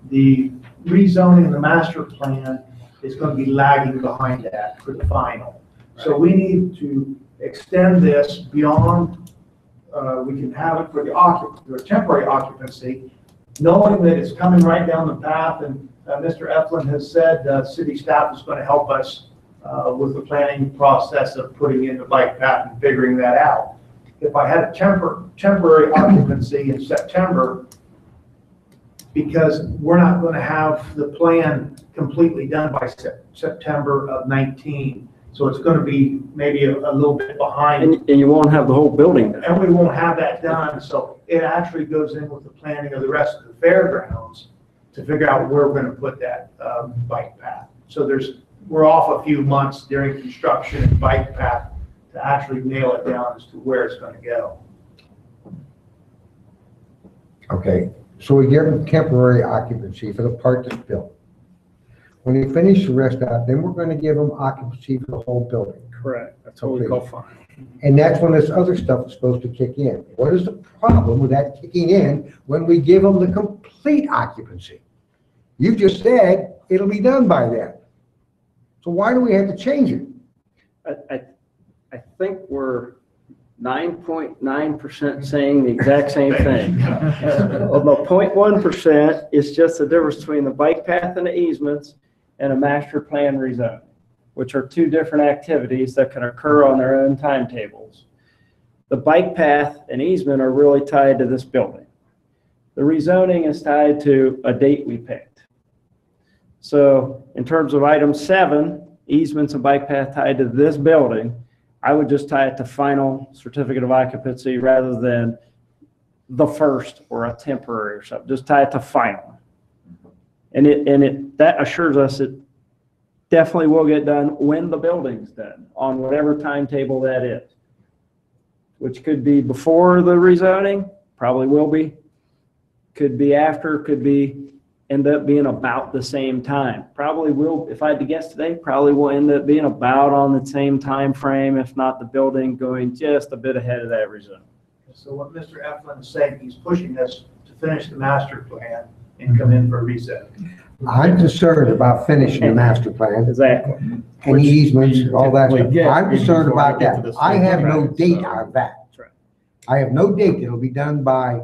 The rezoning and the master plan is going to be lagging behind that for the final. So we need to extend this beyond, we can have it for the temporary occupancy, knowing that it's coming right down the path, and Mr. Eflin has said city staff is going to help us with the planning process of putting in the bike path and figuring that out. If I had a temporary occupancy in September, because we're not going to have the plan completely done by September of 19. So it's going to be maybe a little bit behind. And you won't have the whole building done. And we won't have that done. So it actually goes in with the planning of the rest of the fairgrounds to figure out where we're going to put that bike path. So we're off a few months during construction and bike path to actually nail it down as to where it's going to go. Okay, so we give them temporary occupancy for the part that's built. When they finish the rest out, then we're going to give them occupancy for the whole building. Correct. That's what we call fine. And that's when this other stuff is supposed to kick in. What is the problem with that kicking in when we give them the complete occupancy? You just said it'll be done by then. So why do we have to change it? I think we're 9.9% saying the exact same thing. Although 0.1% is just the difference between the bike path and the easements and a master plan rezone, which are two different activities that can occur on their own timetables. The bike path and easement are really tied to this building. The rezoning is tied to a date we picked. So in terms of item 7, easements and bike path tied to this building, I would just tie it to final certificate of occupancy rather than the first or a temporary or something. Just tie it to final. And that assures us it definitely will get done when the building's done, on whatever timetable that is. Which could be before the rezoning, probably will be. Could be after, end up being about the same time. Probably will, if I had to guess today, probably will end up being about on the same time frame, if not the building going just a bit ahead of that rezone. So what Mr. Eflin is saying, he's pushing us to finish the master plan and come in for a reset. I'm concerned about finishing the master plan. Exactly. And easements, all that stuff. get I'm concerned before I about get to that. this I have no contract, date so- on that. That's right. I have no date. It'll be done by,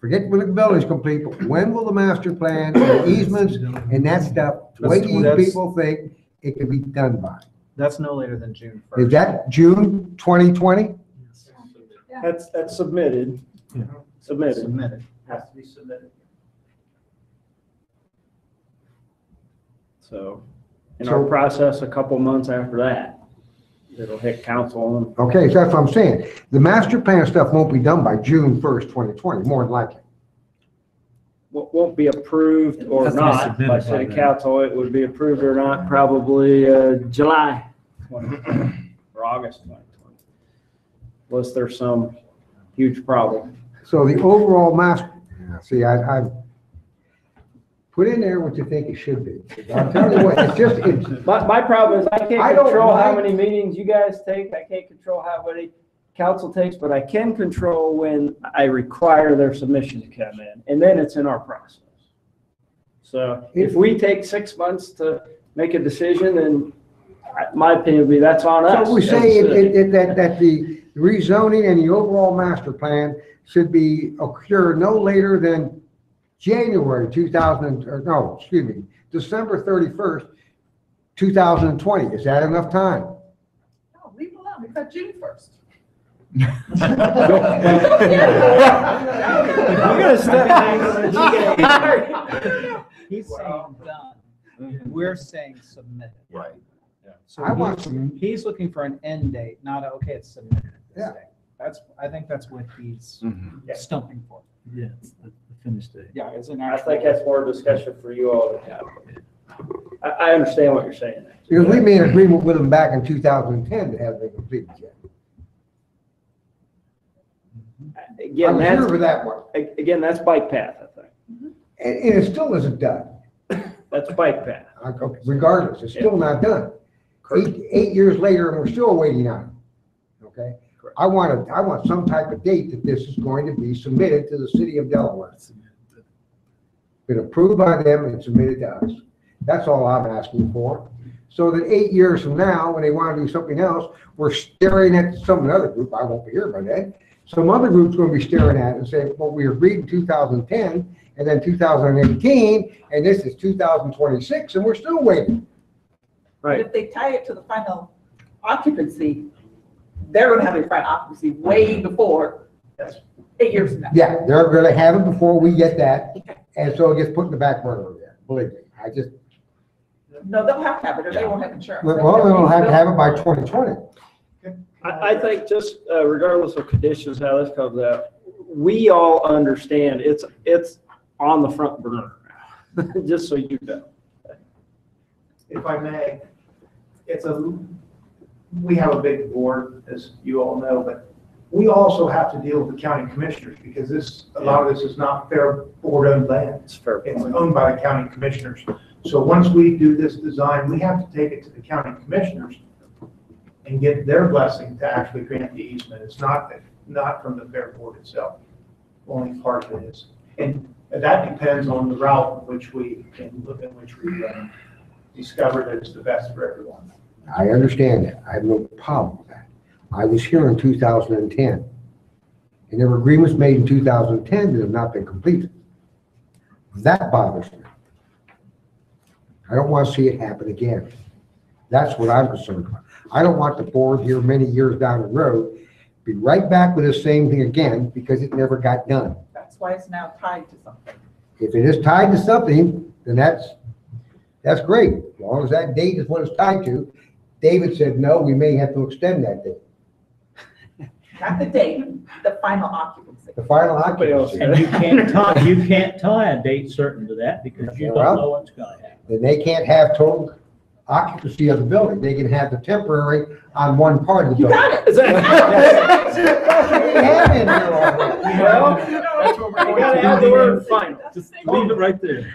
forget when the building's complete, but when will the master plan, and the easements, and that stuff, when do you people think it can be done by? That's no later than June 1st. Is that June 2020? That's submitted. Yeah. Submitted. Has to be submitted. So in our process, a couple months after that, it'll hit council and Okay, so that's what I'm saying. The master plan stuff won't be done by June 1st, 2020, more than likely. won't be approved or Has to be not submitted by by city then. council. It would be approved or not probably July 2020 or August 2020. Unless there's some huge problem. So the overall master, see, I put in there what you think it should be. I'll tell you what, it's My problem is I can't I don't control how like- many meetings you guys take. I can't control how many council takes, but I can control when I require their submission to come in, and then it's in our process. So if we take 6 months to make a decision, then my opinion would be that's on us. So we say that the rezoning and the overall master plan should be occur no later than December 31st, 2020. Is that enough time? No, leave it alone, we've got June 1st. You're gonna step He's saying done. We're saying submitted. Right. So I want some- he's looking for an end date, not a, okay, it's submitted. Yeah. I think that's what he's stumping for. Yeah, it's the finish date. Yeah, it's an I actual. think that's more discussion for you all to have. I understand what you're saying. Because we made an agreement with them back in 2010 that hasn't been completed yet. Again, I'm sure for that one. Again, that's bike path, I think. And it still isn't done. That's bike path. Regardless, it's still not done. 8 years later, and we're still waiting on it. Okay? I want some type of date that this is going to be submitted to the city of Delaware. Been approved by them and submitted to us. That's all I'm asking for. So that 8 years from now, when they want to do something else, we're staring at some other group, I won't be here by then, some other group's going to be staring at it and saying, well, we agreed in 2010 and then 2018, and this is 2026, and we're still waiting. But if they tie it to the final occupancy, they're gonna have their final occupancy way before 8 years from now. Yeah, they're going to have it before we get that, and so it gets put in the back burner there, believe me. No, they'll have to have it, or they won't have insurance. Well, they'll have to have it by 2020. I think just regardless of conditions, how this comes out, we all understand it's on the front burner, just so you know. If I may, we have a big board, as you all know, but we also have to deal with the county commissioners because a lot of this is not fair board-owned land. It's owned by the county commissioners. So once we do this design, we have to take it to the county commissioners and get their blessing to actually grant the easement. It's not from the fair board itself. Only part of it is. And that depends on the route in which we discover that it's the best for everyone. I understand that. I have no problem with that. I was here in 2010, and there were agreements made in 2010 that have not been completed. That bothers me. I don't want to see it happen again. That's what I'm concerned about. I don't want the board here many years down the road be right back with the same thing again because it never got done. That's why it's now tied to something. If it is tied to something, then that's great. As long as that date is what it's tied to. David said, no, we may have to extend that date. Not the date, the final occupancy. The final occupancy. And you can't tie a date certain to that because you don't know what's going to happen. Then they can't have total occupancy of the building. They can have the temporary on one part of the building. You got it. We have in here already. That's what we're going to add the word final. Just leave it right there.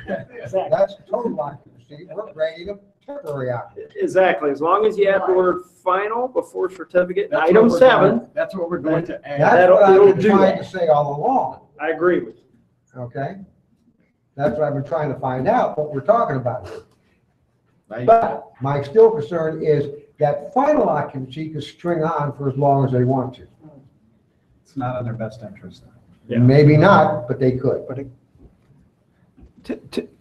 That's total occupancy. We're grading a temporary occupancy. Exactly. As long as you add the word final before certificate, item 7. That's what we're going to add. That's what I've been do trying that. to say all along. I agree with you. Okay? That's what I've been trying to find out, what we're talking about here. But my still concern is that final occupancy can string on for as long as they want to. It's not in their best interest. Maybe not, but they could.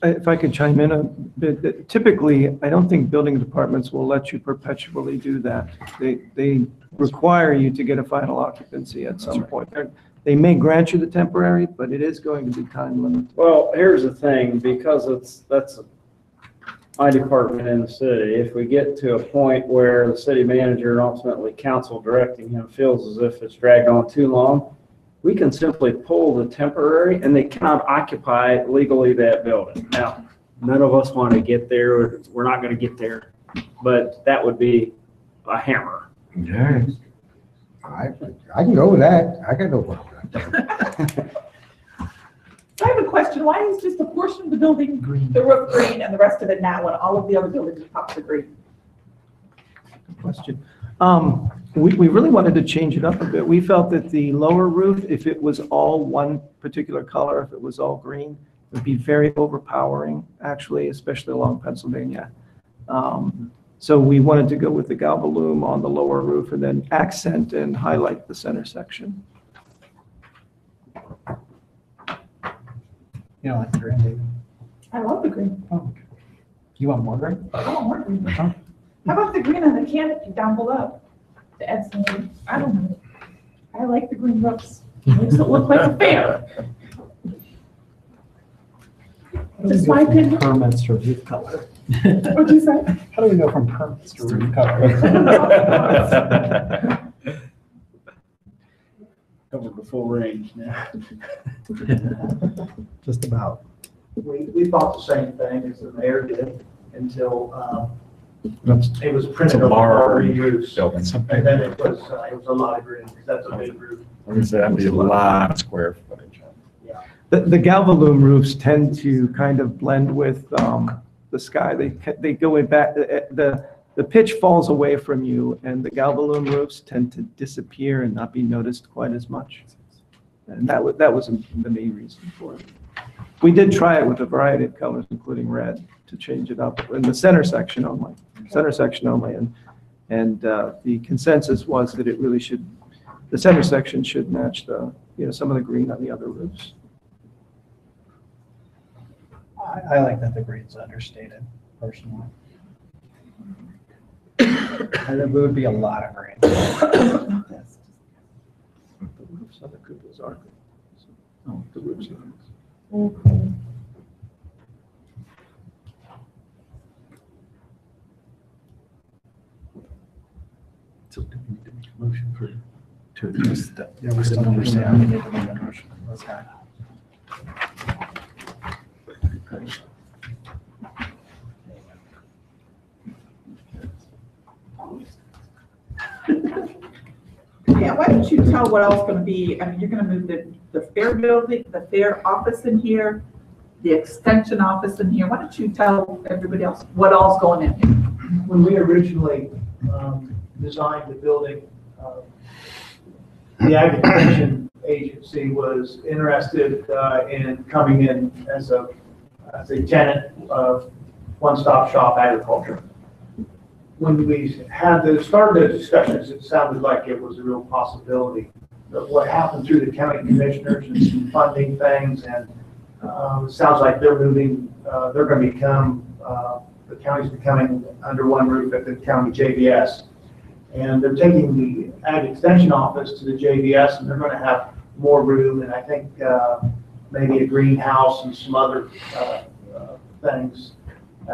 If I could chime in a bit, typically, I don't think building departments will let you perpetually do that. They require you to get a final occupancy at some point. They may grant you the temporary, but it is going to be time limited. Well, here's the thing, because that's my department in the city. If we get to a point where the city manager and ultimately council directing him feels as if it's dragged on too long, we can simply pull the temporary and they cannot occupy legally that building. Now, none of us want to get there. We're not going to get there, but that would be a hammer. Yeah. I can go with that. I got no problem with that. I have a question. Why is just a portion of the building green, the roof green, and the rest of it not when all of the other buildings are tops are green? Good question. We really wanted to change it up a bit. We felt that the lower roof, if it was all one particular color, if it was all green, it would be very overpowering, actually, especially along Pennsylvania. So we wanted to go with the Galvalume on the lower roof and then accent and highlight the center section. You don't like the green, David? I love the green. Oh, okay. You want more green? I want more green. How about the green on the canopy down below? To add some, I don't know. I like the green roofs. It makes it look like a fair. Just my opinion. Permits to roof color. What'd you say? How do we go from permits to roof color? Covered the full range now. Just about. We thought the same thing as the mayor did until it was printed on bar reuse. And then it was a lot of green, because that's a big roof. That'd be a lot of square footage. The Galvalume roofs tend to kind of blend with the sky. They go in back. The the pitch falls away from you and the galvalume roofs tend to disappear and not be noticed quite as much. And that was the main reason for it. We did try it with a variety of colors, including red, to change it up in the center section only. And the consensus was that it really should, the center section should match the, some of the green on the other roofs. I like that the green's understated, personally. And there would be a lot of green. The roofs on the cupolas are green. Oh, the roofs are green. So do we need to make a motion for, to address that? Yeah, we still understand. We need to make a motion. Okay. Yeah, why don't you tell what else going to be, I mean, you're going to move the fair building, the fair office in here, the extension office in here. Why don't you tell everybody else what all's going in here? When we originally designed the building, the Ag Extension Agency was interested in coming in as a tenant of One Stop Shop Agriculture. When we started the discussions, it sounded like it was a real possibility. But what happened through the county commissioners and some funding things, and it sounds like they're moving, they're going to become, the county's becoming under one roof at the county JVS. And they're taking the Ag Extension office to the JVS, and they're going to have more room, and I think maybe a greenhouse and some other things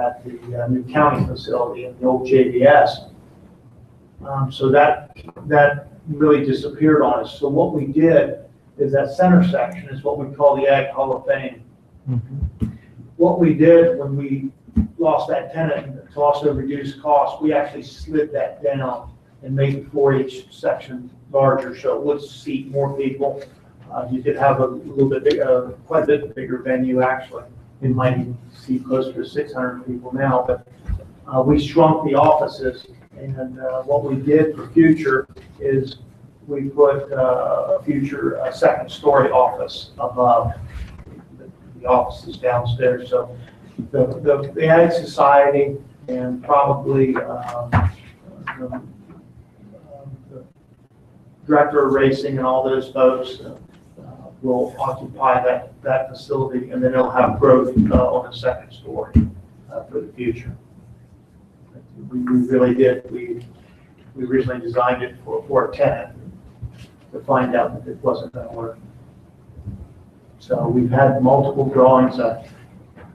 at the new county facility in the old JVS. So that really disappeared on us. So what we did is that center section is what we call the Ag Hall of Fame. Mm-hmm. What we did when we lost that tenant to also reduce costs, we actually slid that down and made the 4-H section larger, so it would seat more people. You could have a little bit bigger, quite a bit bigger venue actually. It might even seat closer to 600 people now, but we shrunk the offices, and what we did for future is we put a future second story office above the offices downstairs. So the Ag Society and probably the director of racing and all those folks will occupy that facility, and then it'll have growth on the second story for the future. We really did. We originally designed it for a tenant to find out that it wasn't going to work. So we've had multiple drawings.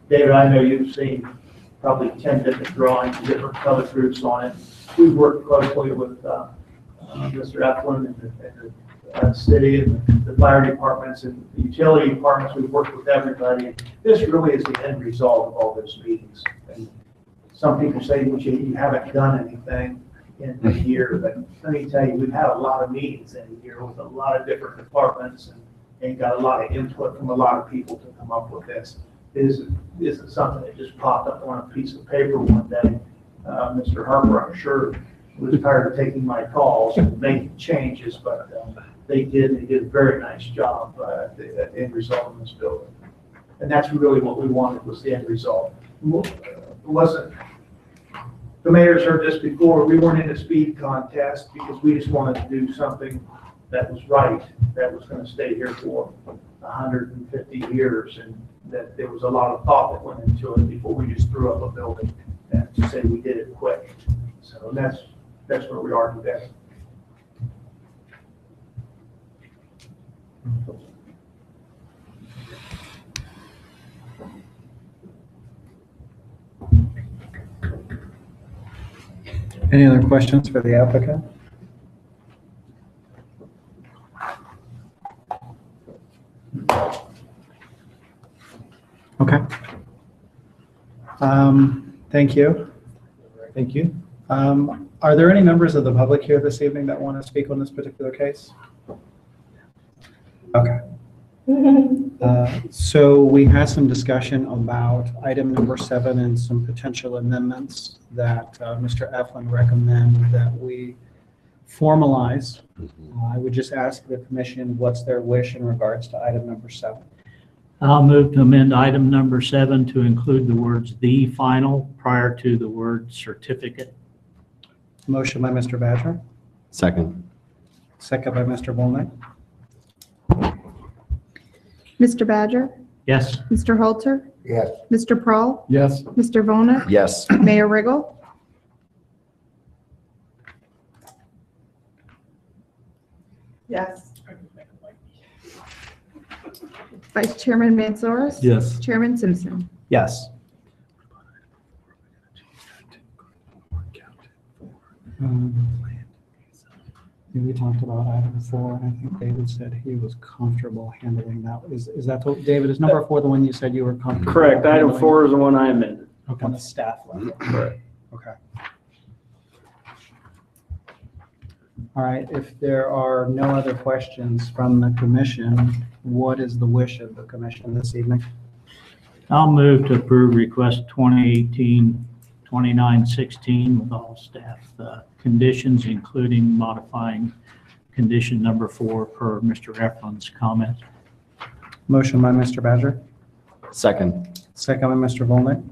David, I know you've seen probably 10 different drawings, different color groups on it. We've worked closely with Mr. Eflin and the city and the fire departments and the utility departments. We've worked with everybody. This really is the end result of all those meetings. And some people say, well, you haven't done anything in a year, but let me tell you, we've had a lot of meetings in a year with a lot of different departments and got a lot of input from a lot of people to come up with this. This isn't something that just popped up on a piece of paper one day. Mr. Harper, I'm sure, was tired of taking my calls and making changes, but they did a very nice job at the end result in this building. And that's really what we wanted, was the end result. It wasn't, the mayor's heard this before, we weren't in a speed contest because we just wanted to do something that was right, that was going to stay here for 150 years, and that there was a lot of thought that went into it before we just threw up a building and to say we did it quick. So that's where we are today. Any other questions for the applicant? Okay. Thank you. Thank you. Are there any members of the public here this evening that want to speak on this particular case? Okay. So we had some discussion about item number 7 and some potential amendments that Mr. Eflin recommended that we formalize. I would just ask the commission what's their wish in regards to item number 7. I'll move to amend item number 7 to include the words "the final" prior to the word "certificate." Motion by Mr. Badger, Second. second by Mr. Volnick. Mr. Badger? Yes. Mr. Halter? Yes. Mr. Prahl? Yes. Mr. Volnick? Yes. Mayor Riggle? Yes. Vice Chairman Mansoris? Yes. Chairman Simpson? Yes. We talked about item 4, and I think David said he was comfortable handling that. Is that, David, is number 4 the one you said you were comfortable? Correct. Item handling? 4 is the one I amended. Okay, on the staff level. Correct. Okay. All right, if there are no other questions from the commission, what is the wish of the commission this evening? I'll move to approve request 2018-2916 with all staff conditions, including modifying condition number 4 per Mr. Eflin's comment. Motion by Mr. Badger, Second. second by Mr. Volnick.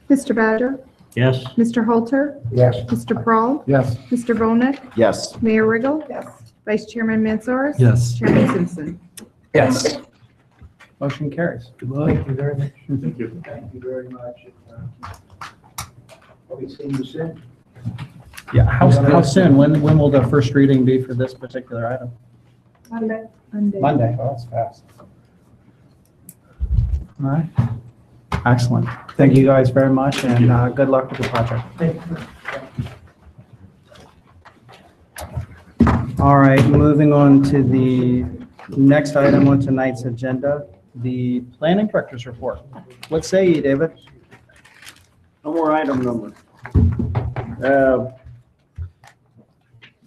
Mr. Badger? Yes. Mr. Halter? Yes. Mr. Prahl? Yes. Mr. Volnick? Yes. Mayor Riggle? Yes. Vice Chairman Mansoris? Yes. Chairman Simpson? Yes. Motion carries. Good luck. Thank you very much. Thank you. Thank you very much. I'll be seeing you soon. Yeah, how soon? When will the first reading be for this particular item? Monday. Monday. Oh, that's fast. All right. Excellent. Thank you guys very much, and good luck with the project. All right, moving on to the next item on tonight's agenda, the planning director's report. What say you, David? No more item number.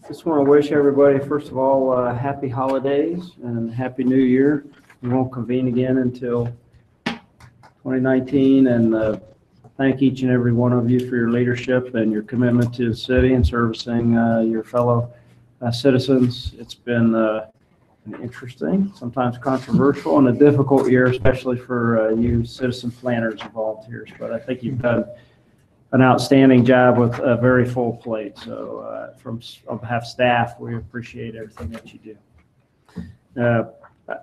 Just want to wish everybody, first of all, happy holidays and happy new year. We won't convene again until 2019, and thank each and every one of you for your leadership and your commitment to the city and servicing your fellow citizens. It's been an interesting, sometimes controversial, and a difficult year, especially for you citizen planners and volunteers. But I think you've done an outstanding job with a very full plate. So on behalf of staff, we appreciate everything that you do.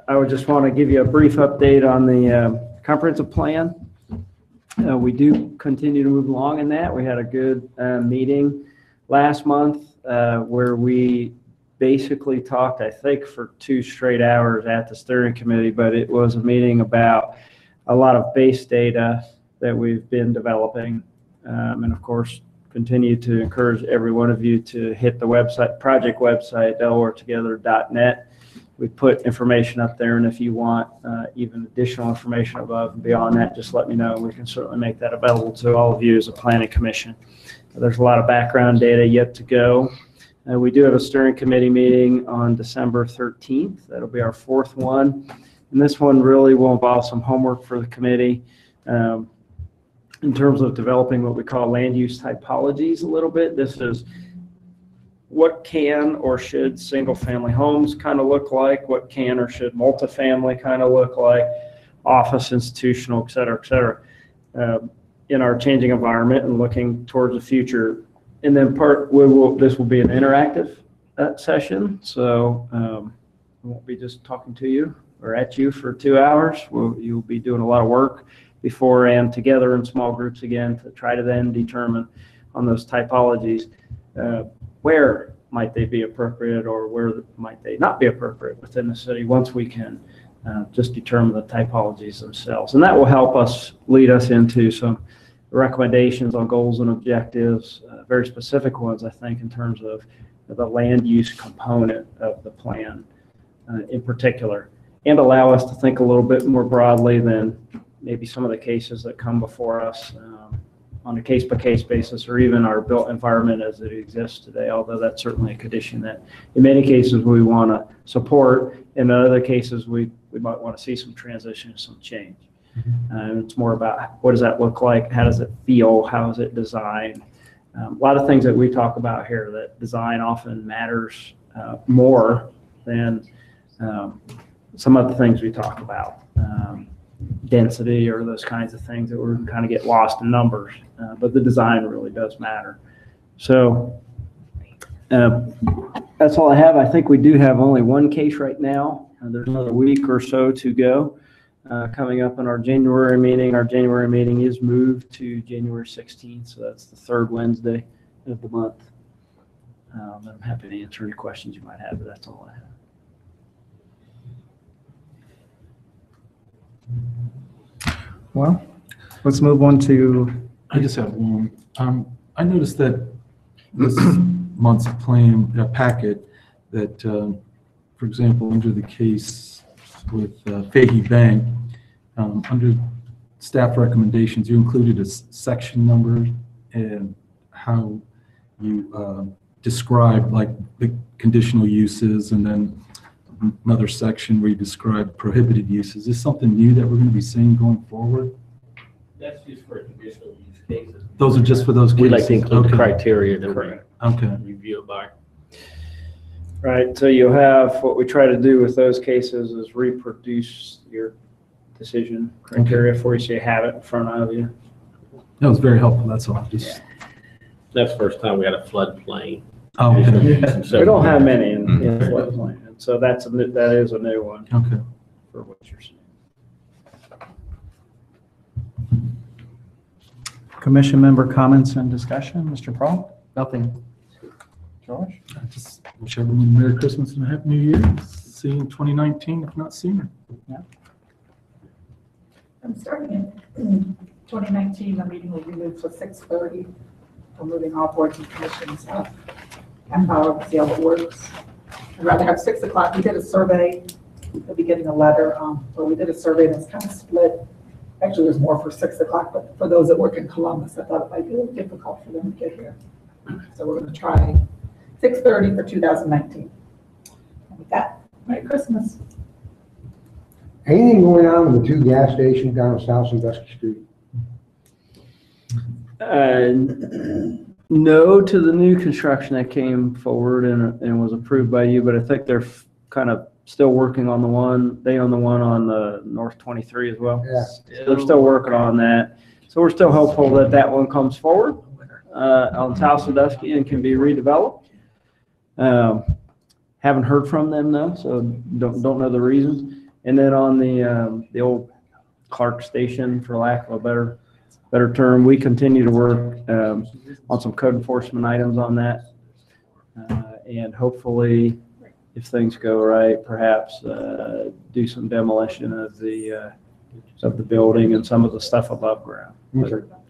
I would just want to give you a brief update on the comprehensive plan. We do continue to move along in that. We had a good meeting last month where we basically talked, I think, for 2 straight hours at the steering committee, but it was a meeting about a lot of base data that we've been developing. And of course, continue to encourage every one of you to hit the website, project website, DelawareTogether.net. We put information up there, and if you want even additional information above and beyond that, just let me know, and we can certainly make that available to all of you as a planning commission. There's a lot of background data yet to go. We do have a steering committee meeting on December 13th. That'll be our 4th one, and this one really will involve some homework for the committee in terms of developing what we call land use typologies a little bit. This is what can or should single-family homes kind of look like, what can or should multifamily kind of look like, office, institutional, et cetera, in our changing environment and looking towards the future. And then this will be an interactive session, so we won't be just talking to you or at you for 2 hours. You'll be doing a lot of work before and together in small groups again to try to then determine on those typologies where might they be appropriate or where might they not be appropriate within the city once we can just determine the typologies themselves. And that will help us lead us into some recommendations on goals and objectives, very specific ones, I think, in terms of the land use component of the plan in particular, and allow us to think a little bit more broadly than maybe some of the cases that come before us on a case-by-case basis, or even our built environment as it exists today, although that's certainly a condition that in many cases we want to support. In other cases, we might want to see some transition, some change. It's more about what does that look like? How does it feel? How is it designed? A lot of things that we talk about here, that design often matters more than some of the things we talk about. Density or those kinds of things that we're kind of get lost in numbers, but the design really does matter. So that's all I have. I think we do have only one case right now. There's another week or so to go. Coming up in our January meeting. Our January meeting is moved to January 16th, so that's the third Wednesday of the month. I'm happy to answer any questions you might have, but that's all I have. Well, let's move on to. I just have one. I noticed that this month's plan packet that, for example, under the case with Fahey Bank, under staff recommendations, you included a section number and how you describe like the conditional uses, and then another section where you describe prohibited uses. Is this something new that we're going to be seeing going forward? That's just for conditional use cases. Those are just for those cases? We'd like to include the Okay. criteria that Okay. we review it by. Right, so you'll have, what we try to do with those cases is reproduce your decision criteria for you, so you have it in front of you. That was very helpful, that's all. Just. That's the first time we had a floodplain. Oh, okay. We don't have many in floodplain, so that is a new one. Okay. For what you're seeing. Commission member comments and discussion. Mr. Prohl? Nothing. George? I just wish everyone Merry Christmas and a Happy New Year. See you in 2019, if not sooner. Yeah. I'm starting in 2019, the meeting will be moved to 6:30. We're moving all boards and commissions up. And I'll see how it works. I'd rather have 6 o'clock. We did a survey. We'll be getting a letter, but we did a survey that's kind of split. Actually, there's more for 6 o'clock, but for those that work in Columbus, I thought it might be a little difficult for them to get here. So we're going to try 6:30 for 2019. And with that, Merry Christmas. Anything going on with the 2 gas stations down South Sylvester Street? No to the new construction that came forward and was approved by you, but I think they're kind of still working on the one, they own the one on the North 23 as well. Yeah. They're still working on that. So we're still hopeful that that one comes forward on South Sandusky and can be redeveloped. Haven't heard from them though, so don't know the reasons. And then on the old Clark Station, for lack of a better term, we continue to work on some code enforcement items on that, and hopefully, if things go right, perhaps do some demolition of the building and some of the stuff above ground.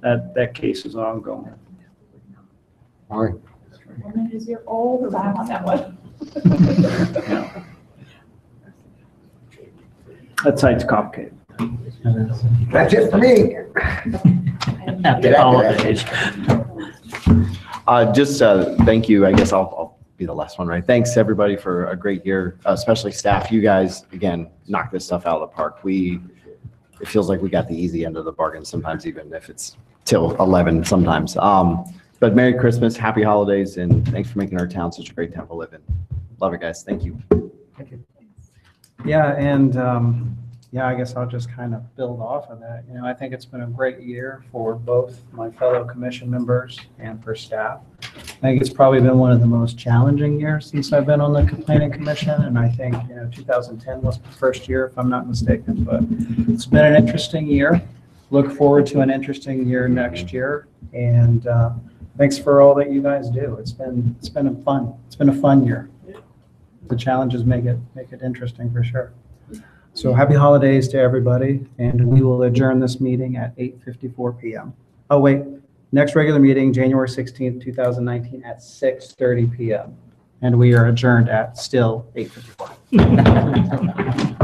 That case is ongoing. All right. Woman is your old, I'm on that one. That site's complicated. That's it for me. Happy holidays. Just thank you. I guess I'll be the last one, right? Thanks everybody for a great year, especially staff. You guys, again, knocked this stuff out of the park. It feels like we got the easy end of the bargain sometimes, even if it's till 11 sometimes. But Merry Christmas, Happy Holidays, and thanks for making our town such a great town to live in. Love it, guys. Thank you. Thank you. Yeah, and I guess I'll just kind of build off of that. I think it's been a great year for both my fellow commission members and for staff. I think it's probably been one of the most challenging years since I've been on the planning commission, and I think 2010 was the first year, if I'm not mistaken. But it's been an interesting year. Look forward to an interesting year next year, and thanks for all that you guys do. It's been a fun year. The challenges make it interesting for sure. So happy holidays to everybody, and we will adjourn this meeting at 8:54 p.m. Oh wait, next regular meeting, January 16th, 2019 at 6:30 p.m. And we are adjourned at still 8:54.